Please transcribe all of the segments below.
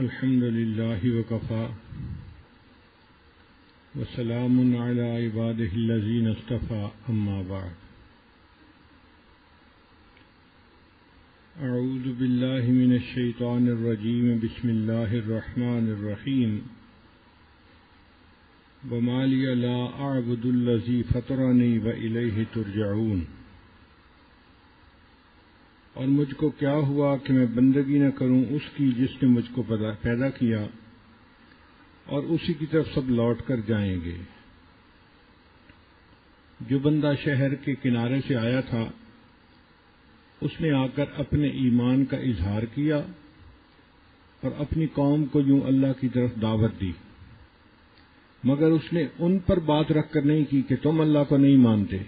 الحمد لله وكفى وسلام على عباده الذين اصطفى أما بعد أعوذ بالله من الشيطان الرجيم بسم الله الرحمن الرحيم وما لي لا أعبد الذي فطرني وإليه ترجعون اور مجھ کو کیا ہوا کہ میں بندگی نہ کروں اس کی جس نے مجھ کو پیدا کیا اور اسی کی طرف سب لوٹ کر جائیں گے۔ جو بندہ شہر کے کنارے سے آیا تھا اس نے آ کر اپنے ایمان کا اظہار کیا اور اپنی قوم کو یوں اللہ کی طرف دعوت دی، مگر اس نے ان پر بات رکھ کر نہیں کی کہ تم اللہ کو نہیں مانتے،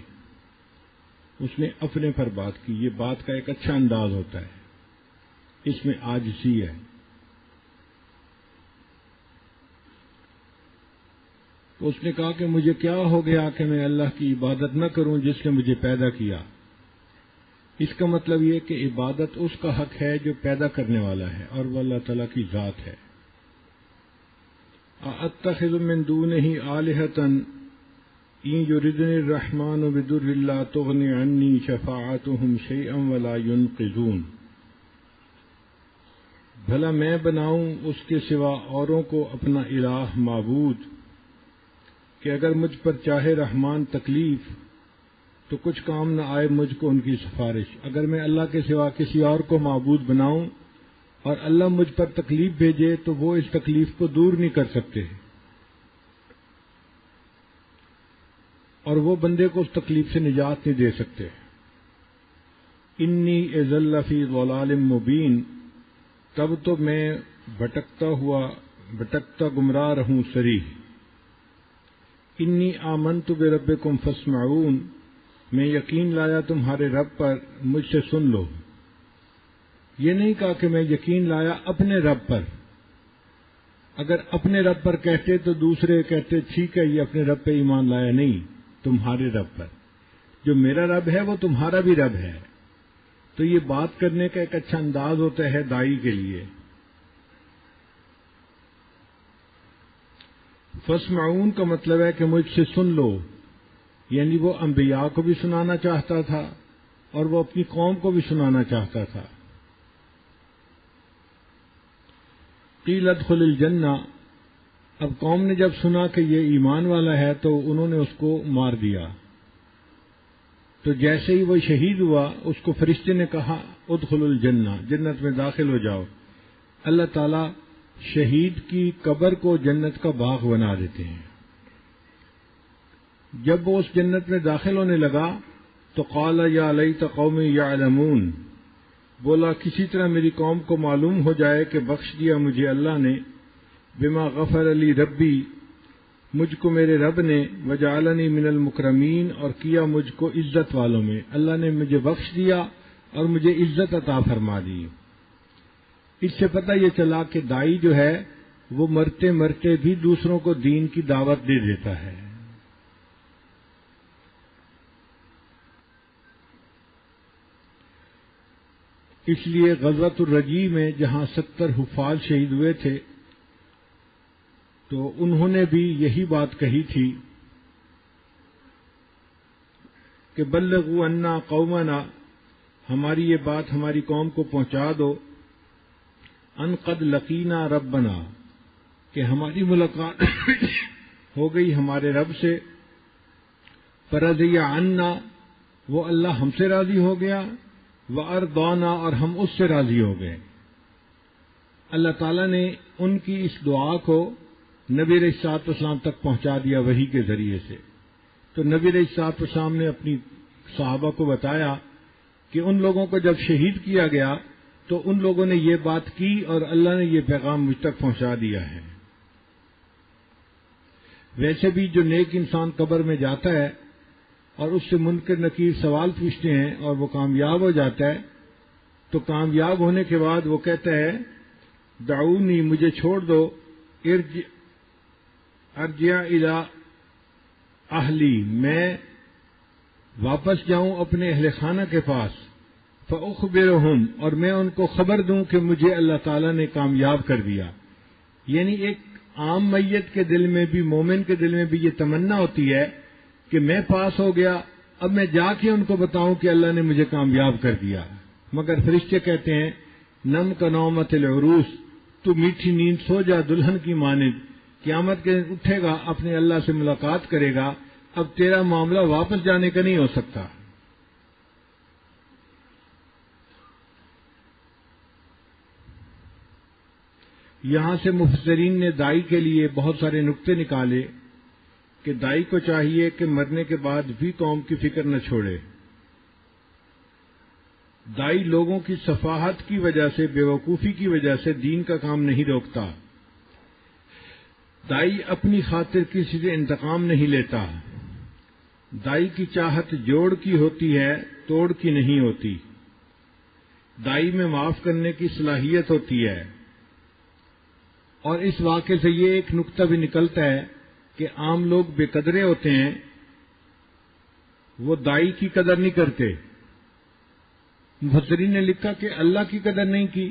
اس نے اپنے پر بات کی۔ یہ بات کا ایک اچھا انداز ہوتا ہے، اس میں عاجزی ہے۔ تو اس نے کہا کہ مجھے کیا ہو گیا کہ میں اللہ کی عبادت نہ کروں جس نے مجھے پیدا کیا۔ اس کا مطلب یہ کہ عبادت اس کا حق ہے جو پیدا کرنے والا ہے اور وہ اللہ تعالیٰ کی ذات ہے۔ اَأَتَّخِذُ مِن دُونِهِ آلِهَةً إِن يُرِدْنِ الرَّحْمَنُ بِضُرٍّ لَّا تُغْنِ عَنِّي شَفَاعَتُهُمْ شَيْئًا وَلَا يُنقِذُونَ۔ بھلا میں بناؤں اس کے سوا اوروں کو اپنا الہ معبود کہ اگر مجھ پر چاہے رحمان تکلیف تو کچھ کام نہ آئے مجھ کو ان کی سفارش۔ اگر میں اللہ کے سوا کسی اور کو معبود بناؤں اور اللہ مجھ پر تکلیف بھیجے تو وہ اس تکلیف کو دور نہیں کر سکتے اور وہ بندے کو اس تکلیف سے نجات نہیں دے سکتے۔ انی اذا لفی ضلال مبین، تب تو میں بھٹکتا گمراہ رہوں صریح۔ انی آمنت بربکم فاسمعون، میں یقین لایا تمہارے رب پر، مجھ سے سن لو۔ یہ نہیں کہا کہ میں یقین لایا اپنے رب پر۔ اگر اپنے رب پر کہتے تو دوسرے کہتے ٹھیک ہے یہ اپنے رب پہ ایمان لایا، نہیں، تمہارے رب پر۔ جو میرا رب ہے وہ تمہارا بھی رب ہے۔ تو یہ بات کرنے کا ایک اچھا انداز ہوتا ہے داعی کے لیے۔ فاسمعون کا مطلب ہے کہ مجھ سے سن لو، یعنی وہ انبیاء کو بھی سنانا چاہتا تھا اور وہ اپنی قوم کو بھی سنانا چاہتا تھا۔ قیل ادخل الجنہ، اب قوم نے جب سنا کہ یہ ایمان والا ہے تو انہوں نے اس کو مار دیا۔ تو جیسے ہی وہ شہید ہوا اس کو فرشتے نے کہا ادخل الجنہ، جنت میں داخل ہو جاؤ۔ اللہ تعالیٰ شہید کی قبر کو جنت کا باغ بنا دیتے ہیں۔ جب وہ اس جنت میں داخل ہونے لگا تو قال یا لیت قومی یعلمون، بولا کسی طرح میری قوم کو معلوم ہو جائے کہ بخش دیا مجھے اللہ نے، بما غفر علی ربی، مجھ کو میرے رب نے، وجعلنی من المکرمین، اور کیا مجھ کو عزت والوں میں۔ اللہ نے مجھے بخش دیا اور مجھے عزت عطا فرما دی۔ اس سے پتہ یہ چلا کہ داعی جو ہے وہ مرتے مرتے بھی دوسروں کو دین کی دعوت دے دیتا ہے۔ اس لیے غزوۃ الرجی میں جہاں 70 حفاظ شہید ہوئے تھے تو انہوں نے بھی یہی بات کہی تھی کہ بلغوا عنا قومنا، ہماری یہ بات ہماری قوم کو پہنچا دو، ان قد لقینا ربنا، کہ ہماری ملاقات ہو گئی ہمارے رب سے، فرضی عنا، وہ اللہ ہم سے راضی ہو گیا، وارضانا، اور ہم اس سے راضی ہو گئے۔ اللہ تعالیٰ نے ان کی اس دعا کو نبی علیہ الصلوۃ والسلام تک پہنچا دیا وحی کے ذریعے سے۔ تو نبی علیہ الصلوۃ والسلام نے اپنی صحابہ کو بتایا کہ ان لوگوں کو جب شہید کیا گیا تو ان لوگوں نے یہ بات کی اور اللہ نے یہ پیغام مجھ تک پہنچا دیا ہے۔ ویسے بھی جو نیک انسان قبر میں جاتا ہے اور اس سے منکر نکیر سوال پوچھتے ہیں اور وہ کامیاب ہو جاتا ہے تو کامیاب ہونے کے بعد وہ کہتا ہے دعونی، مجھے چھوڑ دو، ارجع الی اہلی، میں واپس جاؤں اپنے اہل خانہ کے پاس، فاخبرہم، اور میں ان کو خبر دوں کہ مجھے اللہ تعالیٰ نے کامیاب کر دیا۔ یعنی ایک عام میت کے دل میں بھی، مومن کے دل میں بھی یہ تمنا ہوتی ہے کہ میں پاس ہو گیا، اب میں جا کے ان کو بتاؤں کہ اللہ نے مجھے کامیاب کر دیا. مگر فرشتے کہتے ہیں نم کا نومت العروس، تو میٹھی نیند سو جا دلہن کی مانند، قیامت کے دن اٹھے گا، اپنے اللہ سے ملاقات کرے گا، اب تیرا معاملہ واپس جانے کا نہیں ہو سکتا. یہاں سے مفسرین نے دائی کے لیے بہت سارے نقطے نکالے کہ دائی کو چاہیے کہ مرنے کے بعد بھی قوم کی فکر نہ چھوڑے. دائی لوگوں کی صفاحت کی وجہ سے، بے وقوفی کی وجہ سے دین کا کام نہیں روکتا. دائی اپنی خاطر کسی سے انتقام نہیں لیتا. دائی کی چاہت جوڑ کی ہوتی ہے، توڑ کی نہیں ہوتی. دائی میں معاف کرنے کی صلاحیت ہوتی ہے. اور اس واقعے سے یہ ایک نقطہ بھی نکلتا ہے کہ عام لوگ بے قدرے ہوتے ہیں، وہ دائی کی قدر نہیں کرتے. مفسرین نے لکھا کہ اللہ کی قدر نہیں کی،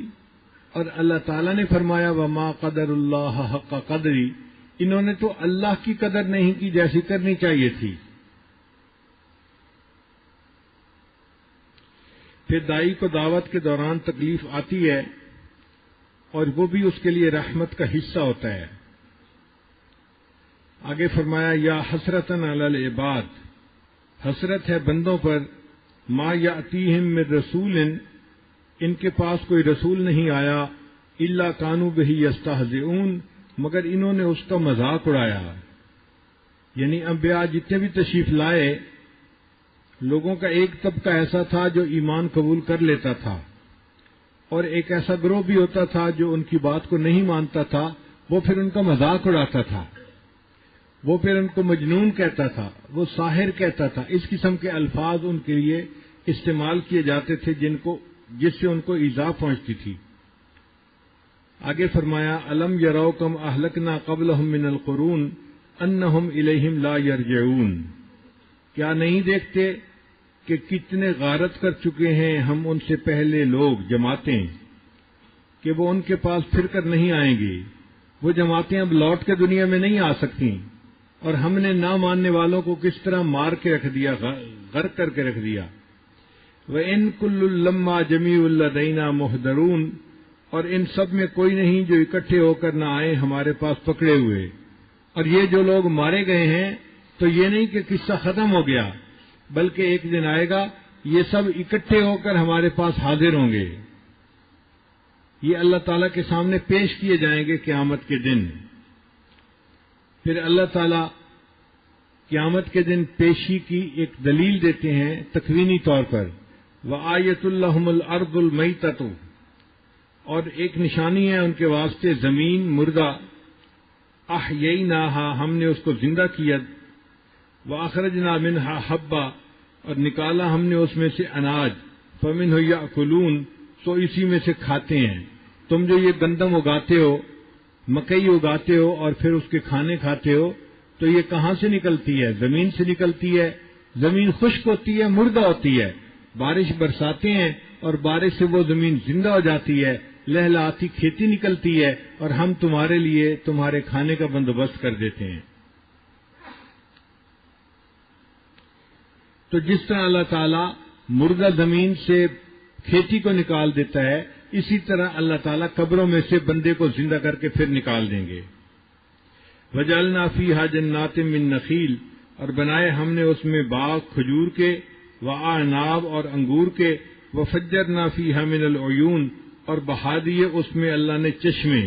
اور اللہ تعالیٰ نے فرمایا وما قدر اللہ حق قدری، انہوں نے تو اللہ کی قدر نہیں کی جیسی کرنی چاہیے تھی. پھر دائی کو دعوت کے دوران تکلیف آتی ہے، اور وہ بھی اس کے لیے رحمت کا حصہ ہوتا ہے. آگے فرمایا یا حسرتن علی العباد، حسرت ہے بندوں پر، ما یاتیہم من رسول، ان کے پاس کوئی رسول نہیں آیا، الا کانوا بہ یستہزئون، مگر انہوں نے اس کا مذاق اڑایا. یعنی انبیاء جتنے بھی تشریف لائے، لوگوں کا ایک طبقہ ایسا تھا جو ایمان قبول کر لیتا تھا، اور ایک ایسا گروہ بھی ہوتا تھا جو ان کی بات کو نہیں مانتا تھا، وہ پھر ان کا مذاق اڑاتا تھا، وہ پھر ان کو مجنون کہتا تھا، وہ ساحر کہتا تھا. اس قسم کے الفاظ ان کے لیے استعمال کیے جاتے تھے جس سے ان کو ایذا پہنچتی تھی. آگے فرمایا الم یرو کم اہلکنا قبلہم من القرون انہم الیہم لا یرجعون، کیا نہیں دیکھتے کہ کتنے غارت کر چکے ہیں ہم ان سے پہلے لوگ، جماعتیں، کہ وہ ان کے پاس پھر کر نہیں آئیں گی. وہ جماعتیں اب لوٹ کے دنیا میں نہیں آ سکتی. اور ہم نے نہ ماننے والوں کو کس طرح مار کے رکھ دیا، غرق کر کے رکھ دیا. وَإِن كُلٌّ لَمَّا جَمِيعٌ لَدَيْنَا مُحْضَرُونَ، اور ان سب میں کوئی نہیں جو اکٹھے ہو کر نہ آئے ہمارے پاس پکڑے ہوئے. اور یہ جو لوگ مارے گئے ہیں تو یہ نہیں کہ قصہ ختم ہو گیا، بلکہ ایک دن آئے گا یہ سب اکٹھے ہو کر ہمارے پاس حاضر ہوں گے. یہ اللہ تعالیٰ کے سامنے پیش کیے جائیں گے قیامت کے دن. پھر اللہ تعالیٰ قیامت کے دن پیشی کی ایک دلیل دیتے ہیں تکوینی طور پر، وآیۃ لہم الارض المیتۃ، اور ایک نشانی ہے ان کے واسطے زمین مردہ، احییناہا، ہم نے اس کو زندہ کیا، واخرجنا منہا حبا، اور نکالا ہم نے اس میں سے اناج، فمنہ یأکلون، تو اسی میں سے کھاتے ہیں. تم جو یہ گندم اگاتے ہو، مکئی اگاتے ہو اور پھر اس کے کھانے کھاتے ہو، تو یہ کہاں سے نکلتی ہے؟ زمین سے نکلتی ہے. زمین خشک ہوتی ہے، مردہ ہوتی ہے، بارش برساتے ہیں اور بارش سے وہ زمین زندہ ہو جاتی ہے، لہلہاتی کھیتی نکلتی ہے، اور ہم تمہارے لیے تمہارے کھانے کا بندوبست کر دیتے ہیں. تو جس طرح اللہ تعالیٰ مردہ زمین سے کھیتی کو نکال دیتا ہے، اسی طرح اللہ تعالیٰ قبروں میں سے بندے کو زندہ کر کے پھر نکال دیں گے. وجعلنا فیہا جنات من نخیل، اور بنائے ہم نے اس میں باغ کھجور کے، واعناب، اور انگور کے، وفجرنا فیہا من العیون، اور بہا دیے اس میں اللہ نے چشمے.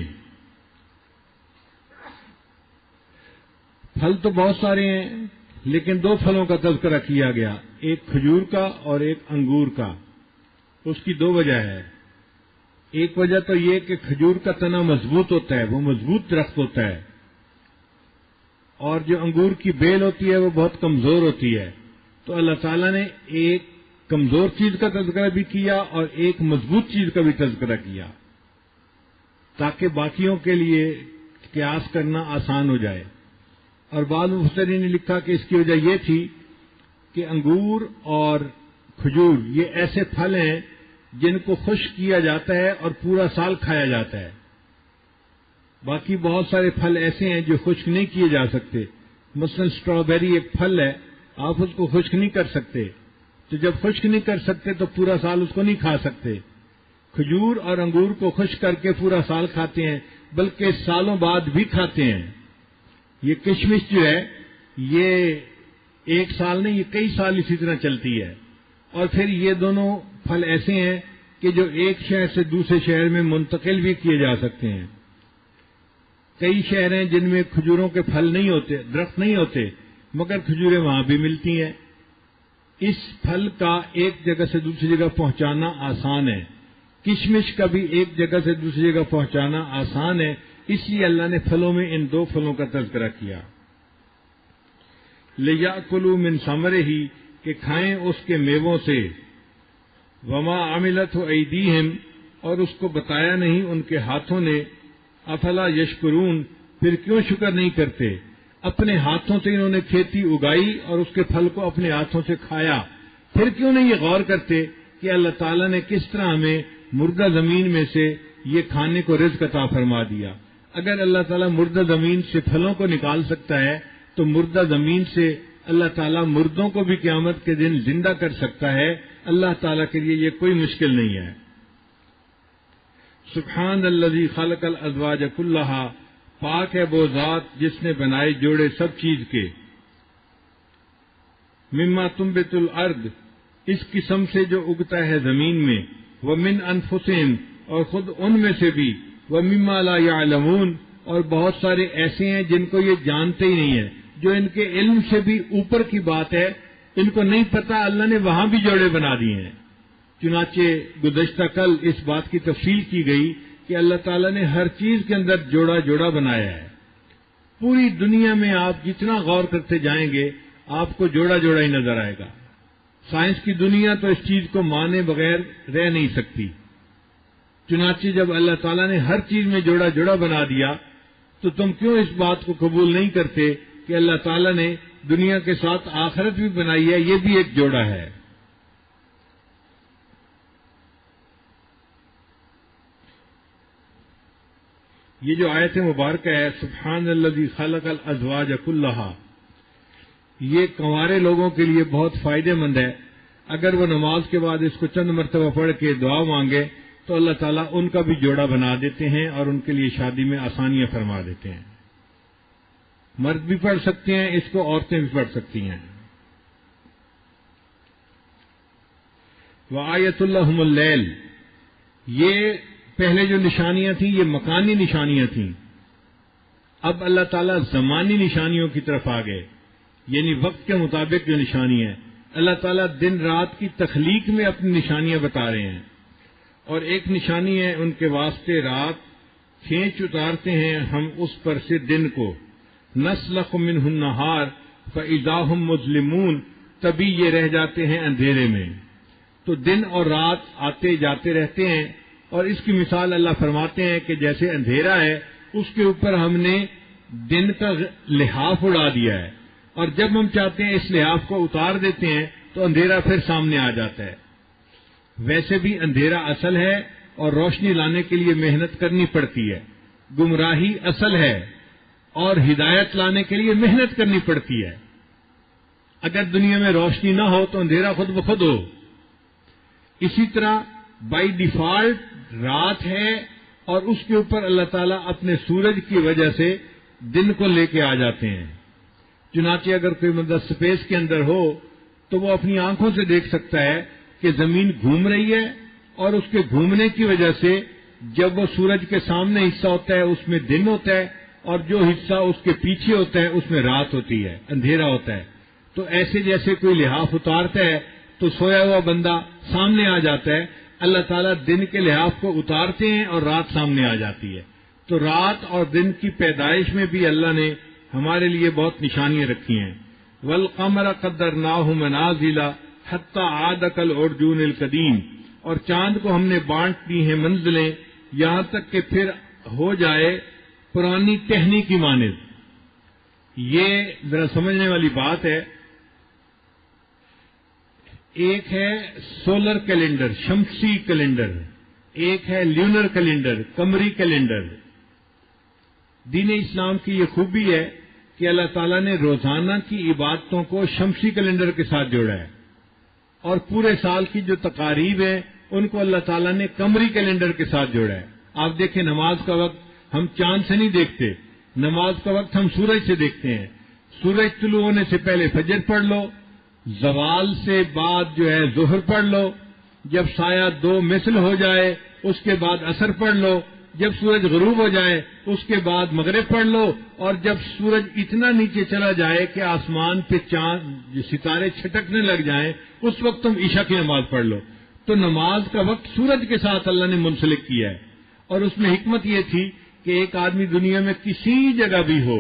پھل تو بہت سارے ہیں، لیکن دو پھلوں کا تذکرہ کیا گیا، ایک کھجور کا اور ایک انگور کا. اس کی دو وجہ ہے. ایک وجہ تو یہ کہ کھجور کا تنا مضبوط ہوتا ہے، وہ مضبوط درخت ہوتا ہے، اور جو انگور کی بیل ہوتی ہے وہ بہت کمزور ہوتی ہے. تو اللہ تعالیٰ نے ایک کمزور چیز کا تذکرہ بھی کیا اور ایک مضبوط چیز کا بھی تذکرہ کیا، تاکہ باقیوں کے لیے قیاس کرنا آسان ہو جائے. اور بعض مفسرین نے لکھا کہ اس کی وجہ یہ تھی کہ انگور اور کھجور یہ ایسے پھل ہیں جن کو خشک کیا جاتا ہے اور پورا سال کھایا جاتا ہے. باقی بہت سارے پھل ایسے ہیں جو خشک نہیں کیے جا سکتے. مثلا اسٹرابیری ایک پھل ہے، آپ اس کو خشک نہیں کر سکتے. تو جب خشک نہیں کر سکتے تو پورا سال اس کو نہیں کھا سکتے. کھجور اور انگور کو خشک کر کے پورا سال کھاتے ہیں، بلکہ سالوں بعد بھی کھاتے ہیں. یہ کشمش جو ہے یہ ایک سال نہیں، یہ کئی سال اسی طرح چلتی ہے. اور پھر یہ دونوں پھل ایسے ہیں کہ جو ایک شہر سے دوسرے شہر میں منتقل بھی کیے جا سکتے ہیں. کئی شہر ہیں جن میں کھجوروں کے پھل نہیں ہوتے، درخت نہیں ہوتے، مگر کھجوریں وہاں بھی ملتی ہیں. اس پھل کا ایک جگہ سے دوسری جگہ پہنچانا آسان ہے. کشمش کا بھی ایک جگہ سے دوسری جگہ پہنچانا آسان ہے. اس لیے اللہ نے پھلوں میں ان دو پھلوں کا تذکرہ کیا. لِيَأْكُلُوا مِنْ ثَمَرِهِ کہ کھائیں اس کے میووں سے. وَمَا عَمِلَتْهُ أَيْدِيهِمْ اور اس کو بتایا نہیں ان کے ہاتھوں نے. افلا یشکرون پھر کیوں شکر نہیں کرتے. اپنے ہاتھوں سے انہوں نے کھیتی اگائی اور اس کے پھل کو اپنے ہاتھوں سے کھایا. پھر کیوں نہیں یہ غور کرتے کہ اللہ تعالیٰ نے کس طرح ہمیں مردہ زمین میں سے یہ کھانے کو رزق عطا فرما دیا. اگر اللہ تعالیٰ مردہ زمین سے پھلوں کو نکال سکتا ہے تو مردہ زمین سے اللہ تعالیٰ مردوں کو بھی قیامت کے دن زندہ کر سکتا ہے. اللہ تعالیٰ کے لیے یہ کوئی مشکل نہیں ہے. سبحان الذی خلق الازواج کلھا پاک ہے وہ ذات جس نے بنائے جوڑے سب چیز کے. مما تنبت الارض اس قسم سے جو اگتا ہے زمین میں. ومن انفسہم اور خود ان میں سے بھی. ومما لا یعلمون اور بہت سارے ایسے ہیں جن کو یہ جانتے ہی نہیں ہیں، جو ان کے علم سے بھی اوپر کی بات ہے. ان کو نہیں پتا اللہ نے وہاں بھی جوڑے بنا دیے ہیں. چنانچہ گزشتہ کل اس بات کی تفصیل کی گئی کہ اللہ تعالیٰ نے ہر چیز کے اندر جوڑا جوڑا بنایا ہے. پوری دنیا میں آپ جتنا غور کرتے جائیں گے آپ کو جوڑا جوڑا ہی نظر آئے گا. سائنس کی دنیا تو اس چیز کو مانے بغیر رہ نہیں سکتی. چنانچہ جب اللہ تعالیٰ نے ہر چیز میں جوڑا جوڑا بنا دیا تو تم کیوں اس بات کو قبول نہیں کرتے کہ اللہ تعالیٰ نے دنیا کے ساتھ آخرت بھی بنائی ہے، یہ بھی ایک جوڑا ہے. یہ جو آیت مبارکہ ہے سبحان الذی خلق الازواج کلھا، یہ کنوارے لوگوں کے لیے بہت فائدہ مند ہے. اگر وہ نماز کے بعد اس کو چند مرتبہ پڑھ کے دعا مانگے تو اللہ تعالیٰ ان کا بھی جوڑا بنا دیتے ہیں اور ان کے لیے شادی میں آسانیاں فرما دیتے ہیں. مرد بھی پڑھ سکتے ہیں اس کو، عورتیں بھی پڑھ سکتی ہیں. وآیۃ لہم اللیل یہ پہلے جو نشانیاں تھیں یہ مکانی نشانیاں تھیں. اب اللہ تعالیٰ زمانی نشانیوں کی طرف آ گئے، یعنی وقت کے مطابق جو نشانی ہے. اللہ تعالیٰ دن رات کی تخلیق میں اپنی نشانیاں بتا رہے ہیں. اور ایک نشانی ہے ان کے واسطے رات کھینچ اتارتے ہیں ہم اس پر سے دن کو. نسلخ منہ النہار فاذا ہم مظلمون تبھی یہ رہ جاتے ہیں اندھیرے میں. تو دن اور رات آتے جاتے رہتے ہیں. اور اس کی مثال اللہ فرماتے ہیں کہ جیسے اندھیرا ہے اس کے اوپر ہم نے دن کا لحاف اڑا دیا ہے، اور جب ہم چاہتے ہیں اس لحاف کو اتار دیتے ہیں تو اندھیرا پھر سامنے آ جاتا ہے. ویسے بھی اندھیرا اصل ہے اور روشنی لانے کے لیے محنت کرنی پڑتی ہے. گمراہی اصل ہے اور ہدایت لانے کے لیے محنت کرنی پڑتی ہے. اگر دنیا میں روشنی نہ ہو تو اندھیرا خود بخود ہو. اسی طرح بائی ڈیفالٹ رات ہے اور اس کے اوپر اللہ تعالیٰ اپنے سورج کی وجہ سے دن کو لے کے آ جاتے ہیں. چنانچہ اگر کوئی بندہ سپیس کے اندر ہو تو وہ اپنی آنکھوں سے دیکھ سکتا ہے کہ زمین گھوم رہی ہے، اور اس کے گھومنے کی وجہ سے جب وہ سورج کے سامنے حصہ ہوتا ہے اس میں دن ہوتا ہے، اور جو حصہ اس کے پیچھے ہوتا ہے اس میں رات ہوتی ہے، اندھیرا ہوتا ہے. تو ایسے جیسے کوئی لحاف اتارتا ہے تو سویا ہوا بندہ سامنے آ جاتا ہے. اللہ تعالیٰ دن کے لحاف کو اتارتے ہیں اور رات سامنے آ جاتی ہے. تو رات اور دن کی پیدائش میں بھی اللہ نے ہمارے لیے بہت نشانیاں رکھی ہیں. والقمر قدرناہ منازل حتی عاد کالعرجون القدیم اور چاند کو ہم نے بانٹ دی ہیں منزلیں یہاں تک کہ پھر ہو جائے پرانی ٹہنی کی مانند. یہ ذرا سمجھنے والی بات ہے. ایک ہے سولر کیلنڈر شمسی کیلنڈر، ایک ہے لیونر کیلنڈر قمری کیلنڈر. دین اسلام کی یہ خوبی ہے کہ اللہ تعالیٰ نے روزانہ کی عبادتوں کو شمسی کیلنڈر کے ساتھ جوڑا ہے، اور پورے سال کی جو تقاریب ہیں ان کو اللہ تعالیٰ نے قمری کیلنڈر کے ساتھ جوڑا ہے۔ آپ دیکھیں، نماز کا وقت ہم چاند سے نہیں دیکھتے، نماز کا وقت ہم سورج سے دیکھتے ہیں۔ سورج طلوع ہونے سے پہلے فجر پڑھ لو، زوال سے بعد جو ہے ظہر پڑھ لو، جب سایہ 2 مثل ہو جائے اس کے بعد عصر پڑھ لو، جب سورج غروب ہو جائے اس کے بعد مغرب پڑھ لو، اور جب سورج اتنا نیچے چلا جائے کہ آسمان پہ چاند ستارے چھٹکنے لگ جائیں اس وقت تم عشاء کی نماز پڑھ لو۔ تو نماز کا وقت سورج کے ساتھ اللہ نے منسلک کیا ہے، اور اس میں حکمت یہ تھی کہ ایک آدمی دنیا میں کسی جگہ بھی ہو،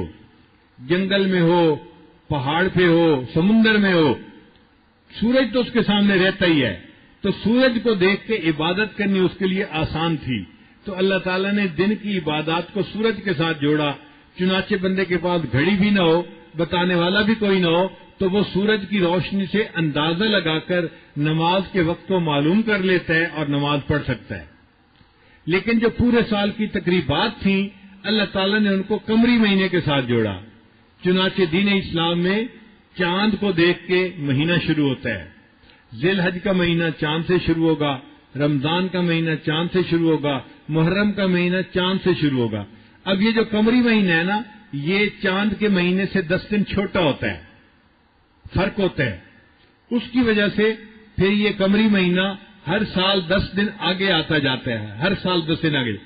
جنگل میں ہو، پہاڑ پہ ہو، سمندر میں ہو، سورج تو اس کے سامنے رہتا ہی ہے، تو سورج کو دیکھ کے عبادت کرنی اس کے لیے آسان تھی۔ تو اللہ تعالیٰ نے دن کی عبادات کو سورج کے ساتھ جوڑا، چنانچہ بندے کے پاس گھڑی بھی نہ ہو، بتانے والا بھی کوئی نہ ہو، تو وہ سورج کی روشنی سے اندازہ لگا کر نماز کے وقت کو معلوم کر لیتا ہے اور نماز پڑھ سکتا ہے۔ لیکن جو پورے سال کی تقریبات تھیں اللہ تعالیٰ نے ان کو قمری مہینے کے ساتھ جوڑا، چنانچہ دین اسلام میں چاند کو دیکھ کے مہینہ شروع ہوتا ہے۔ ذی الحج کا مہینہ چاند سے شروع ہوگا، رمضان کا مہینہ چاند سے شروع ہوگا، محرم کا مہینہ چاند سے شروع ہوگا۔ اب یہ جو قمری مہینہ ہے نا، یہ چاند کے مہینے سے 10 دن چھوٹا ہوتا ہے، فرق ہوتا ہے۔ اس کی وجہ سے پھر یہ قمری مہینہ ہر سال 10 دن آگے آتا جاتا ہے، ہر سال 10 دن آگے۔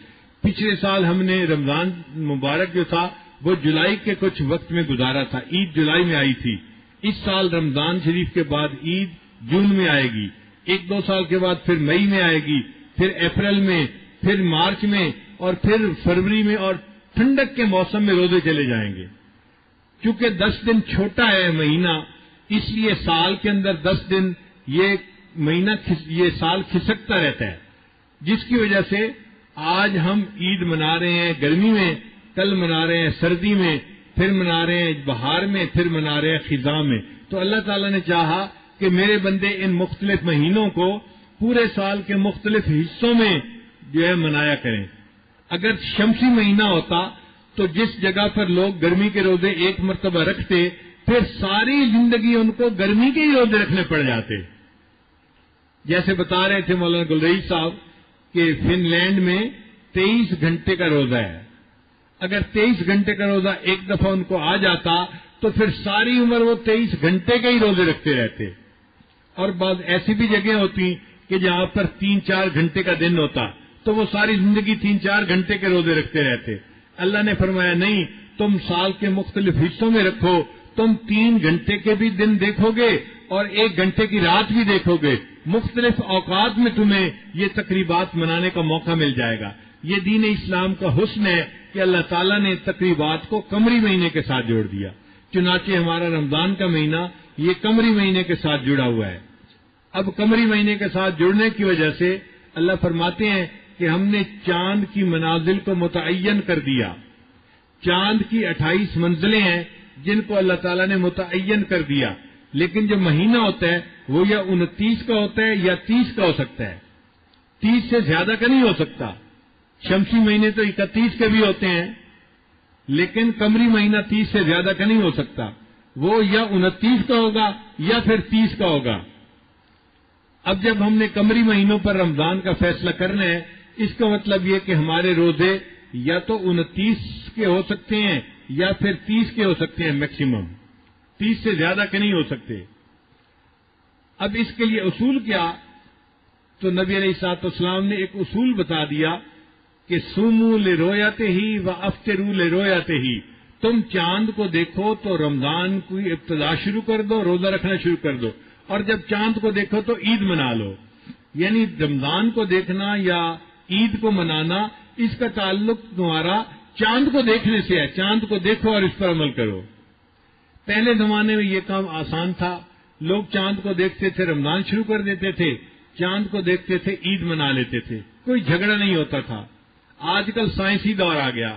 پچھلے سال ہم نے رمضان مبارک جو تھا وہ جولائی کے کچھ وقت میں گزارا تھا، عید جولائی میں آئی تھی۔ اس سال رمضان شریف کے بعد عید جون میں آئے گی، 1-2 سال کے بعد پھر مئی میں آئے گی، پھر اپریل میں، پھر مارچ میں، اور پھر فروری میں، اور ٹھنڈک کے موسم میں روزے چلے جائیں گے۔ چونکہ 10 دن چھوٹا ہے مہینہ، اس لیے سال کے اندر 10 دن یہ مہینہ یہ سال کھسکتا رہتا ہے، جس کی وجہ سے آج ہم عید منا رہے ہیں گرمی میں، کل منا رہے ہیں سردی میں، پھر منا رہے ہیں بہار میں، پھر منا رہے ہیں خزاں میں۔ تو اللہ تعالیٰ نے چاہا کہ میرے بندے ان مختلف مہینوں کو پورے سال کے مختلف حصوں میں جو ہے منایا کریں۔ اگر شمسی مہینہ ہوتا تو جس جگہ پر لوگ گرمی کے روزے ایک مرتبہ رکھتے، پھر ساری زندگی ان کو گرمی کے ہی روزے رکھنے پڑ جاتے۔ جیسے بتا رہے تھے مولانا گل رئیس صاحب کہ فن لینڈ میں 23 گھنٹے کا روزہ ہے۔ اگر 23 گھنٹے کا روزہ ایک دفعہ ان کو آ جاتا تو پھر ساری عمر وہ 23 گھنٹے کے ہی روزے رکھتے رہتے۔ اور بعض ایسی بھی جگہیں ہوتی کہ جہاں پر 3-4 گھنٹے کا دن ہوتا تو وہ ساری زندگی 3-4 گھنٹے کے روزے رکھتے رہتے۔ اللہ نے فرمایا نہیں، تم سال کے مختلف حصوں میں رکھو، تم 3 گھنٹے کے بھی دن دیکھو گے اور 1 گھنٹے کی رات بھی دیکھو گے، مختلف اوقات میں تمہیں یہ تقریبات منانے کا موقع مل جائے گا۔ یہ دین اسلام کا حسن ہے کہ اللہ تعالیٰ نے تقریبات کو قمری مہینے کے ساتھ جوڑ دیا، چنانچہ ہمارا رمضان کا مہینہ یہ قمری مہینے کے ساتھ جڑا ہوا ہے۔ اب قمری مہینے کے ساتھ جڑنے کی وجہ سے اللہ فرماتے ہیں کہ ہم نے چاند کی منازل کو متعین کر دیا۔ چاند کی 28 منزلیں ہیں جن کو اللہ تعالیٰ نے متعین کر دیا، لیکن جو مہینہ ہوتا ہے وہ یا 29 کا ہوتا ہے یا 30 کا ہو سکتا ہے، 30 سے زیادہ کا نہیں ہو سکتا۔ شمسی مہینے تو 31 کے بھی ہوتے ہیں، لیکن قمری مہینہ 30 سے زیادہ کا نہیں ہو سکتا، وہ یا 29 کا ہوگا یا پھر 30 کا ہوگا۔ اب جب ہم نے قمری مہینوں پر رمضان کا فیصلہ کرنا ہے، اس کا مطلب یہ کہ ہمارے روزے یا تو 29 کے ہو سکتے ہیں یا پھر 30 کے ہو سکتے ہیں، میکسیمم 30 سے زیادہ کے نہیں ہو سکتے۔ اب اس کے لیے اصول کیا؟ تو نبی علیہ الصلوۃ والسلام نے ایک اصول بتا دیا کہ سومو لرؤیتہ ہی و افطروا لرؤیتہ ہی، تم چاند کو دیکھو تو رمضان کی ابتدا شروع کر دو، روزہ رکھنا شروع کر دو، اور جب چاند کو دیکھو تو عید منا لو۔ یعنی رمضان کو دیکھنا یا عید کو منانا، اس کا تعلق تمہارا چاند کو دیکھنے سے ہے۔ چاند کو دیکھو اور اس پر عمل کرو۔ پہلے زمانے میں یہ کام آسان تھا، لوگ چاند کو دیکھتے تھے رمضان شروع کر دیتے تھے، چاند کو دیکھتے تھے عید منا لیتے تھے، کوئی جھگڑا نہیں ہوتا تھا۔ آج کل سائنسی دور آ گیا